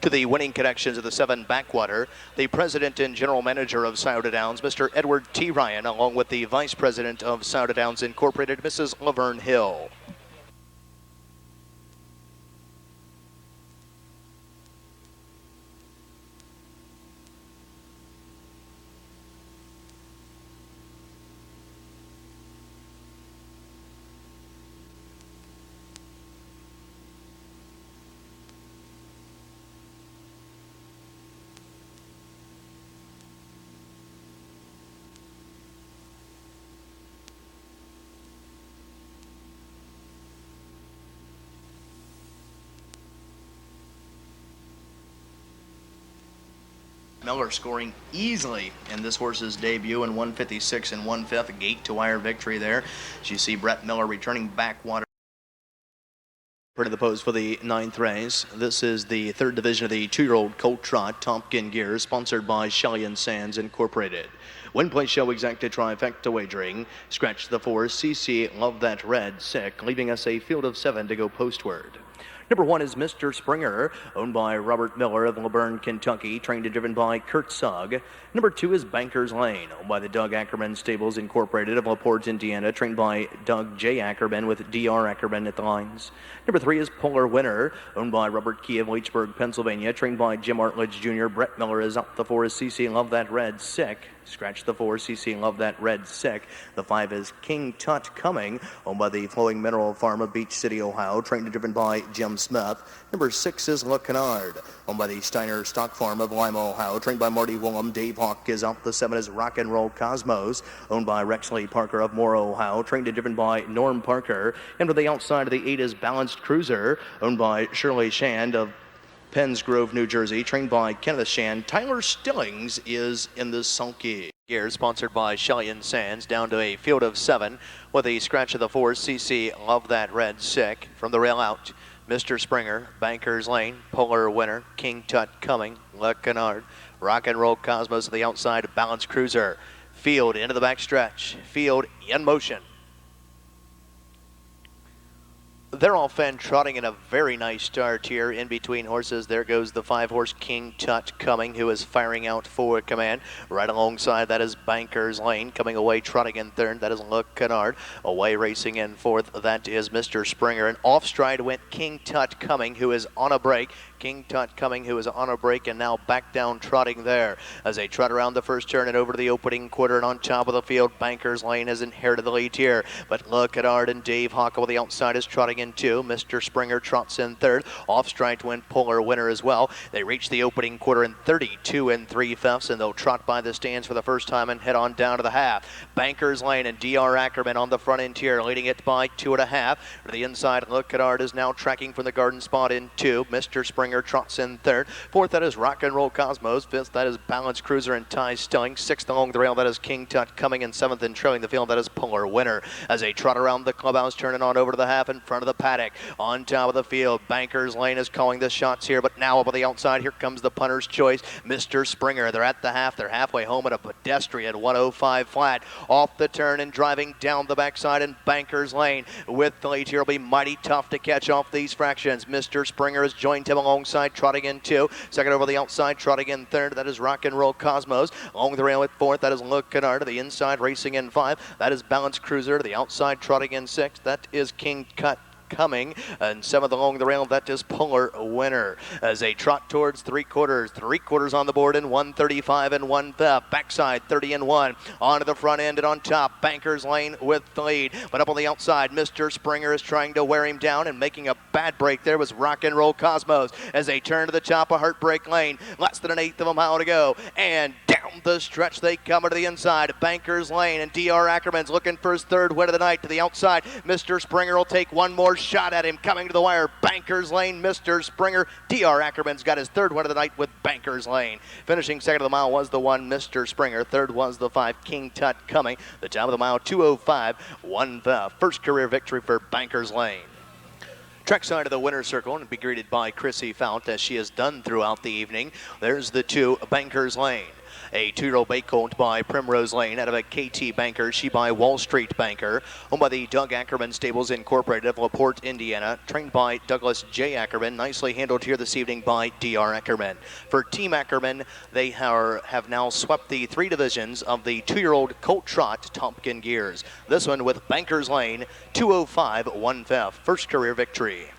to the winning connections of the 7 Backwater, the president and general manager of Scioto Downs, Mr. Edward T. Ryan, along with the vice president of Scioto Downs Incorporated, Mrs. Laverne Hill. Miller scoring easily in this horse's debut in 1:56 1/5, a gate to wire victory there. As you see Brett Miller returning Backwater to the pose for the 9th race. This is the 3rd division of the 2-year-old Colt Trot Tompkin Gear, sponsored by Shelley and Sands Incorporated. Win play show exacta trifecta wagering. Scratch the 4, CC Love That Red, sick, leaving us a field of 7 to go postward. Number 1 is Mr. Springer, owned by Robert Miller of LaBerne, Kentucky, trained and driven by Kurt Sugg. Number 2 is Banker's Lane, owned by the Doug Ackerman Stables Incorporated of LaPorte, Indiana, trained by Doug J. Ackerman with D.R. Ackerman at the lines. Number 3 is Polar Winner, owned by Robert Key of Leechburg, Pennsylvania, trained by Jim Artledge Jr. Brett Miller is up. The 4 is CC Love That Red, sick. Scratch the 4, CC Love That Red, sick. The 5 is King Tut Coming, owned by the Flowing Mineral Farm of Beach City, Ohio, trained and driven by Jim Smith. Number 6 is Le Canard, owned by the Steiner Stock Farm of Lima, Ohio, trained by Marty Willem. Dave Hawk is up. The 7 is Rock and Roll Cosmos, owned by Rexley Parker of Morrow, Ohio, trained and driven by Norm Parker. And to the outside of the 8 is Balanced Cruiser, owned by Shirley Shand of Penns Grove, New Jersey, trained by Kenneth Shand. Tyler Stillings is in the sulky. Gear sponsored by Shelley and Sands, down to a field of 7 with a scratch of the 4, CC Love That Red, sick. From the rail out, Mr. Springer, Banker's Lane, Polar Winner, King Tut Coming, Le Canard, Rock and Roll Cosmos to the outside, Balanced Cruiser. Field into the back stretch, field in motion. They're all fan trotting in a very nice start here in between horses. There goes the 5-horse King Tut Coming, who is firing out for command. Right alongside that is Banker's Lane, coming away trotting in third. That is Le Canard. Away racing in fourth. That is Mr. Springer. And off stride went King Tut Coming, who is on a break. King Tut coming, who is on a break and now back down trotting there as they trot around the first turn and over to the opening quarter, and on top of the field, Bankers Lane has inherited the lead here. But look at Art and Dave Hawkle with the outside is trotting in two. Mr. Springer trots in third. Off strike went Polar winner as well. They reach the opening quarter in 32 3/5, and they'll trot by the stands for the first time and head on down to the half. Bankers Lane and D.R. Ackerman on the front end here, leading it by 2.5. To the inside, look at Art is now tracking from the garden spot in two. Mr. Springer trots in third. Fourth, that is Rock and Roll Cosmos. Fifth, that is Balance Cruiser and Ty Stilling. Sixth along the rail, that is King Tut coming. And seventh and trailing the field, that is Polar winner. As they trot around the clubhouse, turning on over to the half in front of the paddock. On top of the field, Bankers Lane is calling the shots here, but now up on the outside, here comes the punter's choice, Mr. Springer. They're at the half. They're halfway home at a pedestrian 105 flat. Off the turn and driving down the backside, and Bankers Lane with the lead here will be mighty tough to catch off these fractions. Mr. Springer has joined him alongside, trotting in two. Second over the outside, trotting in third, that is Rock and Roll Cosmos. Along the rail at fourth, that is Look Kennard. To the inside, racing in five, that is Balance Cruiser. To the outside, trotting in six, that is King Cut coming, and seventh along the rail, that is Polar winner. As they trot towards three quarters on the board in 135 1/5, backside 30 1, onto the front end and on top, Bankers Lane with the lead, but up on the outside, Mr. Springer is trying to wear him down, and making a bad break there was Rock and Roll Cosmos as they turn to the top of Heartbreak Lane, less than an eighth of a mile to go, and down the stretch they come to the inside. Bankers Lane and D.R. Ackerman's looking for his third win of the night. To the outside, Mr. Springer will take one more shot at him, coming to the wire. Bankers Lane, Mr. Springer. D.R. Ackerman's got his third win of the night with Bankers Lane. Finishing second of the mile was the one, Mr. Springer. Third was the five, King Tut coming. The top of the mile, 2:05 1/5. First career victory for Bankers Lane. Trackside of the winner's circle and be greeted by Chrissy Fount as she has done throughout the evening. There's the two, Bankers Lane. A two-year-old bay colt by Primrose Lane out of a KT Banker, she by Wall Street Banker, owned by the Doug Ackerman Stables Incorporated of LaPorte, Indiana, trained by Douglas J. Ackerman, nicely handled here this evening by D.R. Ackerman. For Team Ackerman, they have now swept the three divisions of the two-year-old colt trot Tompkin Gears. This one with Bankers Lane, 2:05 1/5, first career victory.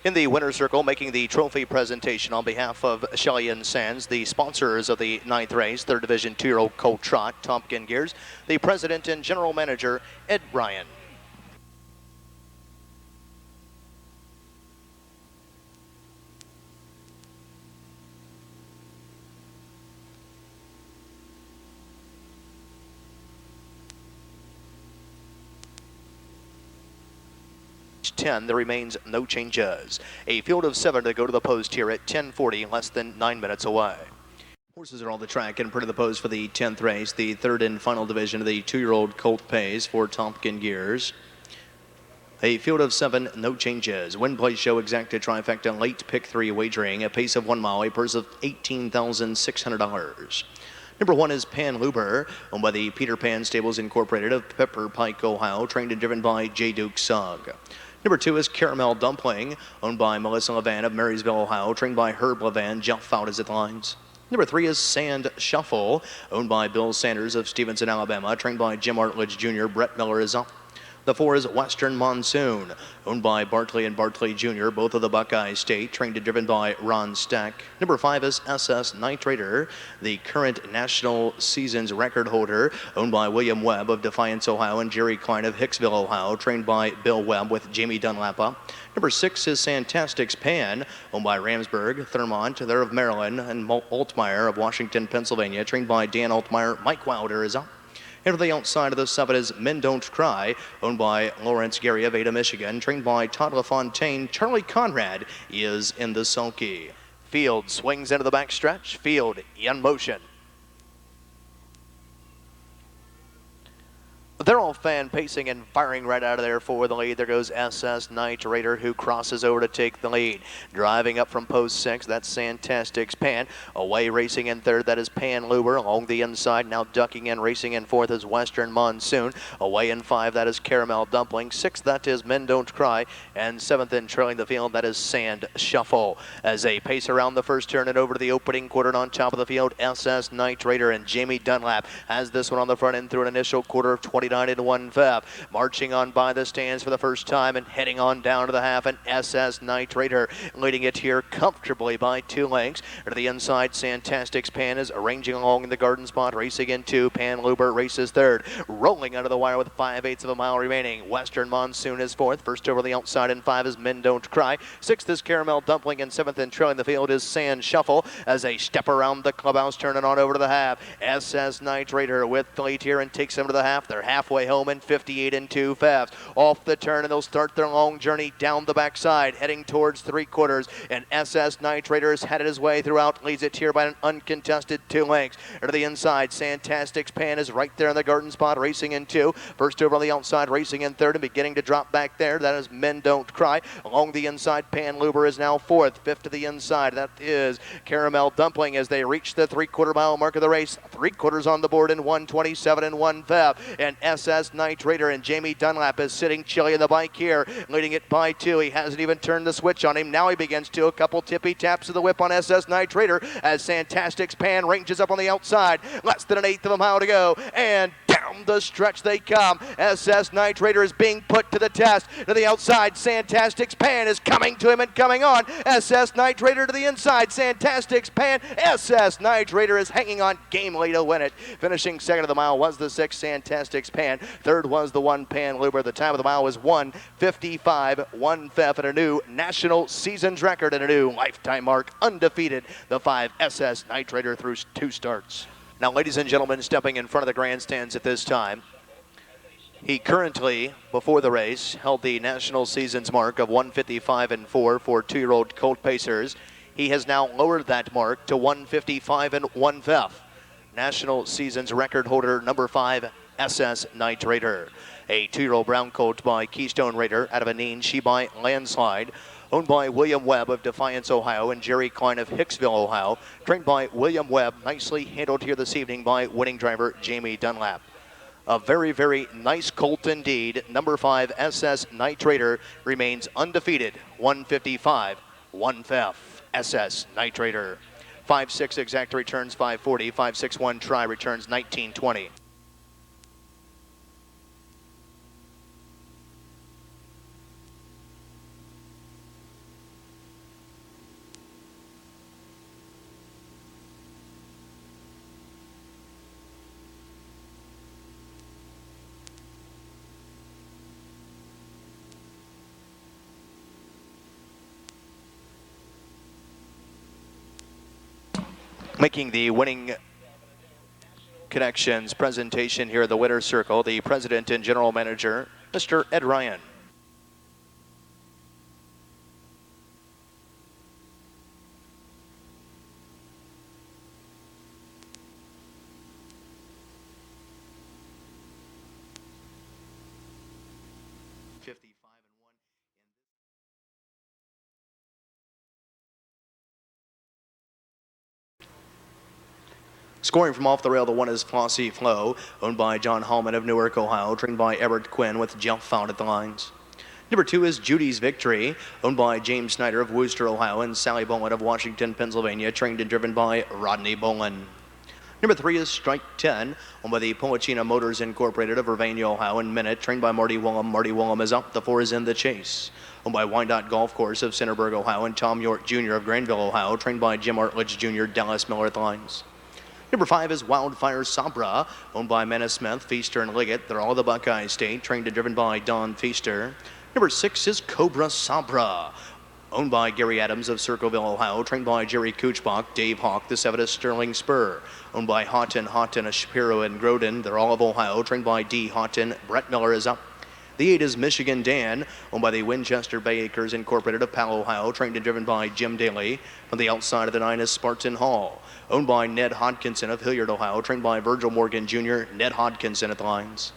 In the winner's circle, making the trophy presentation on behalf of Shelley and Sands, the sponsors of the ninth race, third division two-year-old colt trot, Tompkin Gears, the president and general manager, Ed Ryan. There remains no changes. A field of 7 to go to the post here at 10:40, less than 9 minutes away. Horses are on the track and put in the post for the 10th race, the third and final division of the two-year-old colt pays for Tompkin Gears. A field of 7, no changes. Win, play, show, exacta, trifecta, late pick 3 wagering, a pace of 1 mile, a purse of $18,600. Number 1 is Pan Luber, owned by the Peter Pan Stables Incorporated of Pepper Pike, Ohio, trained and driven by J. Duke Sugg. Number 2 is Caramel Dumpling, owned by Melissa Levan of Marysville, Ohio, trained by Herb Levan. Jeff Fout is at the lines. Number 3 is Sand Shuffle, owned by Bill Sanders of Stevenson, Alabama, trained by Jim Artledge Jr. Brett Miller is up. The 4 is Western Monsoon, owned by Bartley and Bartley Jr., both of the Buckeye State, trained and driven by Ron Stack. Number 5 is SS Nitrator, the current national seasons record holder, owned by William Webb of Defiance, Ohio, and Jerry Klein of Hicksville, Ohio, trained by Bill Webb with Jamie Dunlap. Number 6 is Santastic's Pan, owned by Ramsburg, Thurmont, they're of Maryland, and Altmeyer of Washington, Pennsylvania, trained by Dan Altmeyer. Mike Wilder is up. And to the outside of the 7 is Men Don't Cry, owned by Lawrence Gary of Ada, Michigan, trained by Todd LaFontaine. Charlie Conrad is in the sulky. Field swings into the backstretch. Field in motion. They're all fan pacing and firing right out of there for the lead. There goes SS Nitrator, who crosses over to take the lead. Driving up from post 6, that's Santastic's Pan. Away racing in third, that is Pan Luber. Along the inside, now ducking in, racing in fourth is Western Monsoon. Away in 5, that is Caramel Dumpling. 6th, that is Men Don't Cry. And 7th, in trailing the field, that is Sand Shuffle. As they pace around the first turn and over to the opening quarter, and on top of the field, SS Nitrator and Jamie Dunlap has this one on the front end through an initial quarter of 29 9 1/5. Marching on by the stands for the first time and heading on down to the half, and SS Nitrator leading it here comfortably by 2 lengths. To the inside, Santastic's Pan is arranging along in the garden spot, racing in 2. Pan Luber races 3rd, rolling under the wire with 5/8 of a mile remaining. Western Monsoon is 4th. First over the outside in 5 is Men Don't Cry. 6th is Caramel Dumpling, and 7th and trailing the field is Sand Shuffle as they step around the clubhouse, turning on over to the half. SS Nitrator with the lead here and takes them to the half. They're halfway home in 58 2/5. Off the turn, and they'll start their long journey down the backside, heading towards 3/4. And SS Nitrator has headed his way throughout, leads it here by an uncontested 2 lengths. To the inside, Santastic's Pan is right there in the garden spot, racing in 2. First over on the outside, racing in 3rd, and beginning to drop back there. That is Men Don't Cry. Along the inside, Pan Luber is now 4th. 5th to the inside, that is Caramel Dumpling as they reach the 3/4 mile mark of the race. 3/4 on the board in 1:27 1/5. And SS Nitrator and Jamie Dunlap is sitting chilly in the bike here, leading it by 2. He hasn't even turned the switch on him. Now he begins to. A couple tippy taps of the whip on SS Nitrator as Santastic's Pan ranges up on the outside. Less than an 1/8 of a mile to go, and down the stretch they come. SS Nitrator is being put to the test. To the outside, Santastic's Pan is coming to him and coming on. SS Nitrator to the inside, Santastic's Pan. SS Nitrator is hanging on gamely to win it. Finishing second of the mile was the 6, Santastic's Pan. 3rd was the 1, Pan Luber. The time of the mile was 1:55 1/5, and a new national seasons record and a new lifetime mark, undefeated. The 5, SS Nitrator through 2 starts. Now, ladies and gentlemen, stepping in front of the grandstands at this time, he currently, before the race, held the national seasons mark of 1:55 4 for 2-year-old colt pacers. He has now lowered that mark to 1:55 1/5. National seasons record holder number 5, SS Nitrator. A 2-year-old brown colt by Keystone Raider out of a Anine, she by Landslide. Owned by William Webb of Defiance, Ohio, and Jerry Klein of Hicksville, Ohio. Trained by William Webb, nicely handled here this evening by winning driver Jamie Dunlap. A very, very nice colt indeed. Number 5, SS Nitrator, remains undefeated. 1:55 1/5. SS Nitrator. 5.6 exact returns 540. 5.61 try returns 1920. Making the winning connections presentation here at the winner's circle, the president and general manager, Mr. Ed Ryan. Scoring from off the rail, the 1 is Flossy Flow, owned by John Hallman of Newark, Ohio, trained by Everett Quinn with Jeff Found at the lines. Number 2 is Judy's Victory, owned by James Snyder of Wooster, Ohio, and Sally Boland of Washington, Pennsylvania, trained and driven by Rodney Boland. Number 3 is Strike 10, owned by the Polachina Motors Incorporated of Urbana, Ohio, and Minute, trained by Marty Willem. Marty Willem is up. The 4 is In the Chase, owned by Wyandotte Golf Course of Centerburg, Ohio, and Tom York Jr. of Granville, Ohio, trained by Jim Artledge Jr., Dallas Miller at the lines. Number 5 is Wildfire Sabra, owned by Menace Smith, Feaster, and Liggett. They're all the Buckeye State, trained and driven by Don Feaster. Number 6 is Cobra Sabra, owned by Gary Adams of Circleville, Ohio, trained by Jerry Kuchbach, Dave Hawk. The 7 is Sterling Spur, owned by Houghton, Shapiro, and Groden. They're all of Ohio, trained by D. Houghton. Brett Miller is up. The 8 is Michigan Dan, owned by the Winchester Bay Acres Incorporated of Powell, Ohio, trained and driven by Jim Daly. On the outside of the 9 is Spartan Hall, owned by Ned Hodkinson of Hilliard, Ohio, trained by Virgil Morgan Jr., Ned Hodkinson at the lines.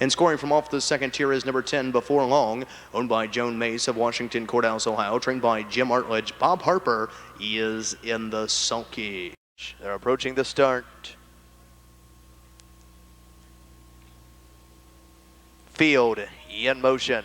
And scoring from off the second tier is number 10, Before Long, owned by Joan Mace of Washington Courthouse, Ohio, trained by Jim Artledge. Bob Harper is in the sulky. They're approaching the start. Field in motion.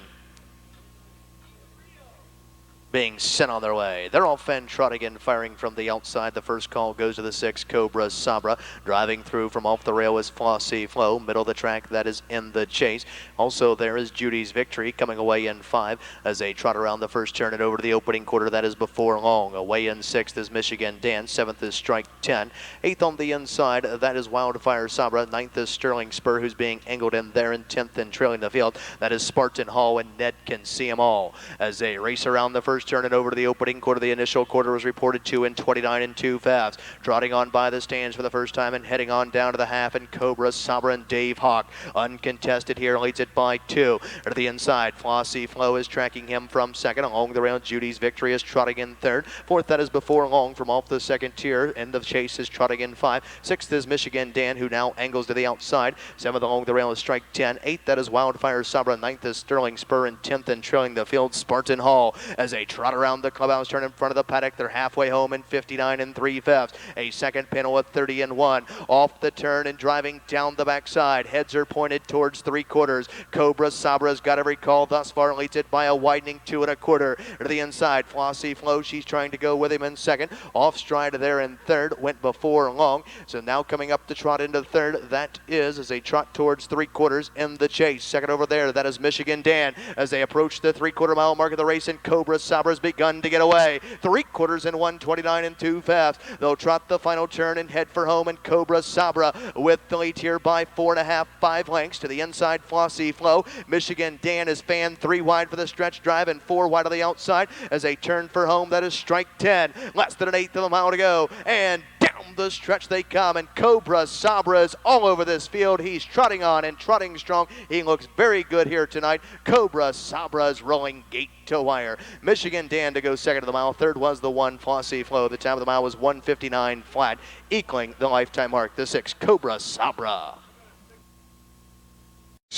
being sent on their way. They're off and trotting and firing from the outside. The first call goes to the 6, Cobra Sabra. Driving through from off the rail is Flossy Flow. Middle of the track, that is In the Chase. Also there is Judy's Victory coming away in 5 as they trot around the first turn and over to the opening quarter. That is Before Long. Away in 6th is Michigan Dan. 7th is Strike 10. 8th on the inside, that is Wildfire Sabra. 9th is Sterling Spur, who's being angled in there in 10th and trailing the field. That is Spartan Hall, and Ned Can See 'Em All. As they race around the first turn and over to the opening quarter, the initial quarter was reported 2 and 29 and 2 fast. Trotting on by the stands for the first time and heading on down to the half, and Cobra Sabra and Dave Hawk uncontested here, leads it by 2. To the inside, Flossy Flow is tracking him from second. Along the rail, Judy's Victory is trotting in third. 4th, that is Before Long from off the second tier. End of Chase is trotting in 5. 6th is Michigan Dan, who now angles to the outside. 7th along the rail is Strike 10. 8th, that is Wildfire Sabra. 9th is Sterling Spur, and 10th and trailing the field, Spartan Hall. As they trot around the clubhouse turn in front of the paddock, they're halfway home in 59 and 3 fifths. A second panel at 30 and 1. Off the turn and driving down the backside. Heads are pointed towards 3/4. Cobra Sabra's got every call thus far, leads it by a widening 2 1/4. To the inside, Flossy Flow, she's trying to go with him in second. Off stride there in third, went Before Long. So now coming up to trot into third, that is as they trot towards 3/4 In the Chase. Second over there, that is Michigan Dan. As they approach the 3/4 mile mark of the race, and Cobra Sabra's begun to get away. 3/4 in 1:29 and 2 fast. They'll trot the final turn and head for home, and Cobra Sabra with the lead here by 4.5, 5 lengths. To the inside, Flossy Flow. Michigan Dan is fanned 3 wide for the stretch drive and 4 wide on the outside as they turn for home. That is Strike 10. Less than an eighth of a mile to go, and down the stretch they come, and Cobra Sabra is all over this field. He's trotting on and trotting strong. He looks very good here tonight. Cobra Sabra is rolling gate to wire. Michigan Dan to go second of the mile. Third was the 1, Flossy Flow. The time of the mile was 1:59 flat, equaling the lifetime mark. The 6, Cobra Sabra.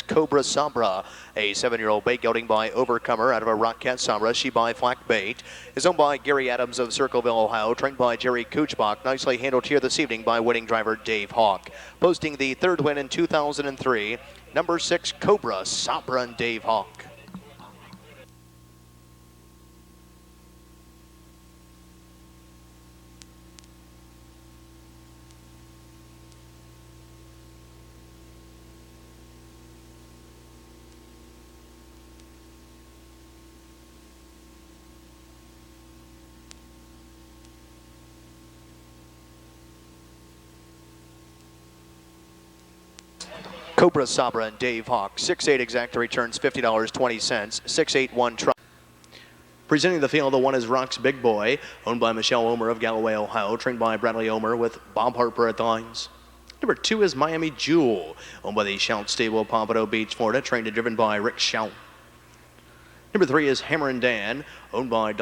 Cobra Sabra, a 7-year-old bait gelding by Overcomer out of a Rock Cat Sabra. She by Flack Bait is owned by Gary Adams of Circleville, Ohio. Trained by Jerry Kuchbach. Nicely handled here this evening by winning driver Dave Hawk. Posting the 3rd win in 2003, number 6, Cobra Sabra and Dave Hawk. Cobra Sabra and Dave Hawk. 6'8" exacta returns $50.20. 6'8" try. Presenting the field, the 1 is Rock's Big Boy, owned by Michelle Omer of Galloway, Ohio, trained by Bradley Omer with Bob Harper at the lines. Number 2 is Miami Jewel, owned by the Shout Stable of Pompano Beach, Florida, trained and driven by Rick Shout. Number 3 is Hammer and Dan, owned by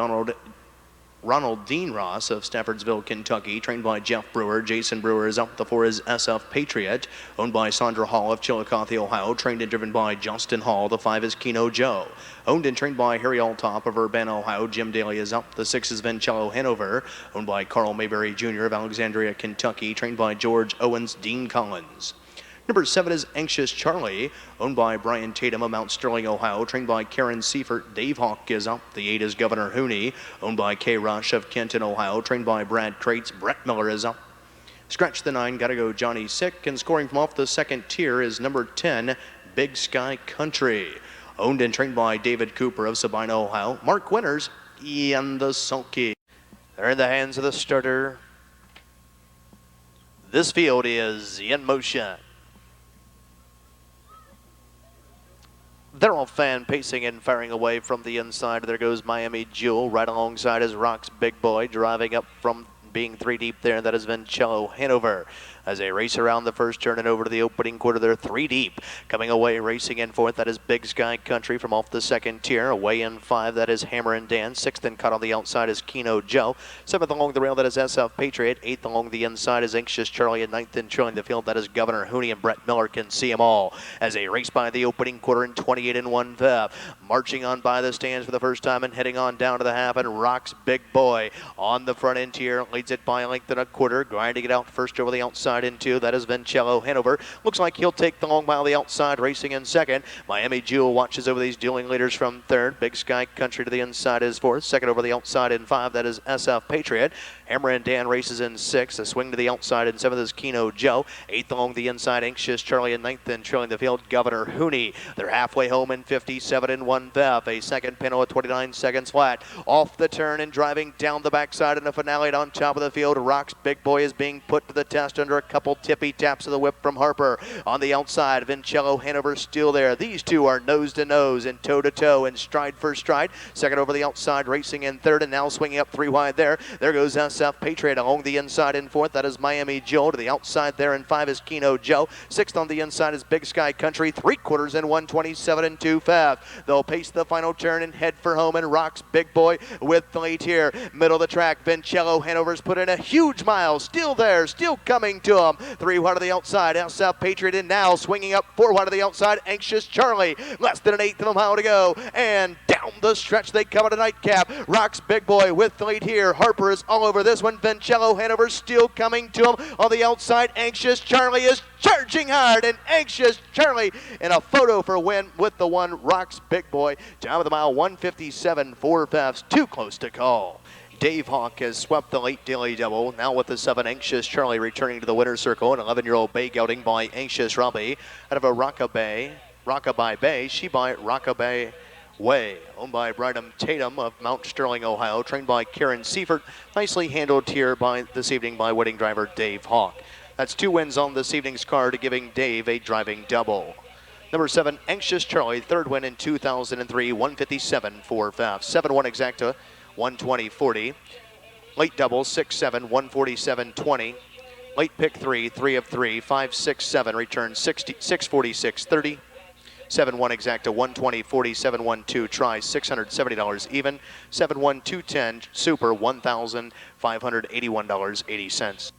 Ronald Dean Ross of Staffordsville, Kentucky, trained by Jeff Brewer. Jason Brewer is up. The 4 is SF Patriot, owned by Sandra Hall of Chillicothe, Ohio, trained and driven by Justin Hall. The 5 is Keno Joe, owned and trained by Harry Altop of Urbana, Ohio. Jim Daly is up. The 6 is Vincello Hanover, owned by Carl Mayberry Jr. of Alexandria, Kentucky, trained by George Owens, Dean Collins. Number 7 is Anxious Charlie, owned by Brian Tatum of Mount Sterling, Ohio, trained by Karen Seifert. Dave Hawk is up. The 8 is Governor Hooney, owned by Kay Rush of Kenton, Ohio, trained by Brad Crates. Brett Miller is up. Scratch the 9, gotta go Johnny Sick, and scoring from off the second tier is number 10, Big Sky Country, owned and trained by David Cooper of Sabina, Ohio. Mark Winters, Ian the Sulky. They're in the hands of the starter. This field is in motion. They're all fan pacing and firing away from the inside. There goes Miami Jewel. Right alongside is Rock's Big Boy, driving up from being 3 deep there. That is Vincello Hanover. As they race around the first turn and over to the opening quarter, they're 3 deep. Coming away, racing in 4th, that is Big Sky Country from off the second tier. Away in 5, that is Hammer and Dan. 6th and cut on the outside is Keno Joe. 7th along the rail, that is SF Patriot. 8th along the inside is Anxious Charlie. And 9th in trailing the field, that is Governor Hooney, and Brett Miller Can See 'Em All. As they race by the opening quarter in 28 and 1 fifth. Marching on by the stands for the first time and heading on down to the half, and Rock's Big Boy on the front end here. Leads it by a length and a quarter. Grinding it out first over the outside outside in 2. That is Vincello Hanover. Looks like he'll take the long mile the outside, racing in 2nd. Miami Jewel watches over these dueling leaders from 3rd. Big Sky Country to the inside is 4th. 2nd over the outside in 5. That is SF Patriot. Hammer and Dan races in 6th. A swing to the outside in 7th is Keno Joe. 8th along the inside, Anxious Charlie in 9th, and trailing the field, Governor Hooney. They're halfway home in 57 and 1/5. A second pinto at 29 seconds flat. Off the turn and driving down the backside in a finale on top of the field. Rock's Big Boy is being put to the test under a couple tippy taps of the whip from Harper. On the outside, Vincello Hanover still there. These two are nose to nose and toe to toe and stride for stride. 2nd over the outside, racing in 3rd, and now swinging up 3 wide there. There goes SF Patriot along the inside in 4th. That is Miami Joe. To the outside there in 5 is Keno Joe. 6th on the inside is Big Sky Country. 3/4 in 127 and 2/5. They'll pace the final turn and head for home, and Rock's Big Boy with the lead here. Middle of the track, Vincello Hanover's put in a huge mile. Still there, still coming to him. 3 wide of the outside, SF Patriot, and now swinging up 4 wide of the outside, Anxious Charlie. Less than an 1/8 of a mile to go, and down the stretch they come at a nightcap. Rock's Big Boy with the lead here. Harper is all over this one. Vincello Hanover still coming to him. On the outside, Anxious Charlie is charging hard, and Anxious Charlie in a photo for win with the one Rock's Big Boy. Top of the mile, 157 4/5. Too close to call. Dave Hawk has swept the late daily double. Now with the 7, Anxious Charlie returning to the winner's circle. An 11-year-old bay gelding by Anxious Robbie out of a Rockabye Bay. She by Rockabye Way, owned by Bridham Tatum of Mount Sterling, Ohio, trained by Karen Seifert. Nicely handled here this evening by wedding driver Dave Hawk. That's 2 wins on this evening's card, giving Dave a driving double. Number 7, Anxious Charlie, 3rd win in 2003, 157 4/5. 7-1 exacta, 120-40. Late double, 6-7, 147-20. Late pick 3, 3 of 3, 5-6-7, return 646-30. 7-1 exacta, 120-40, 7-1-2 try, $670 even. 7-1 210 super, $1,581.80.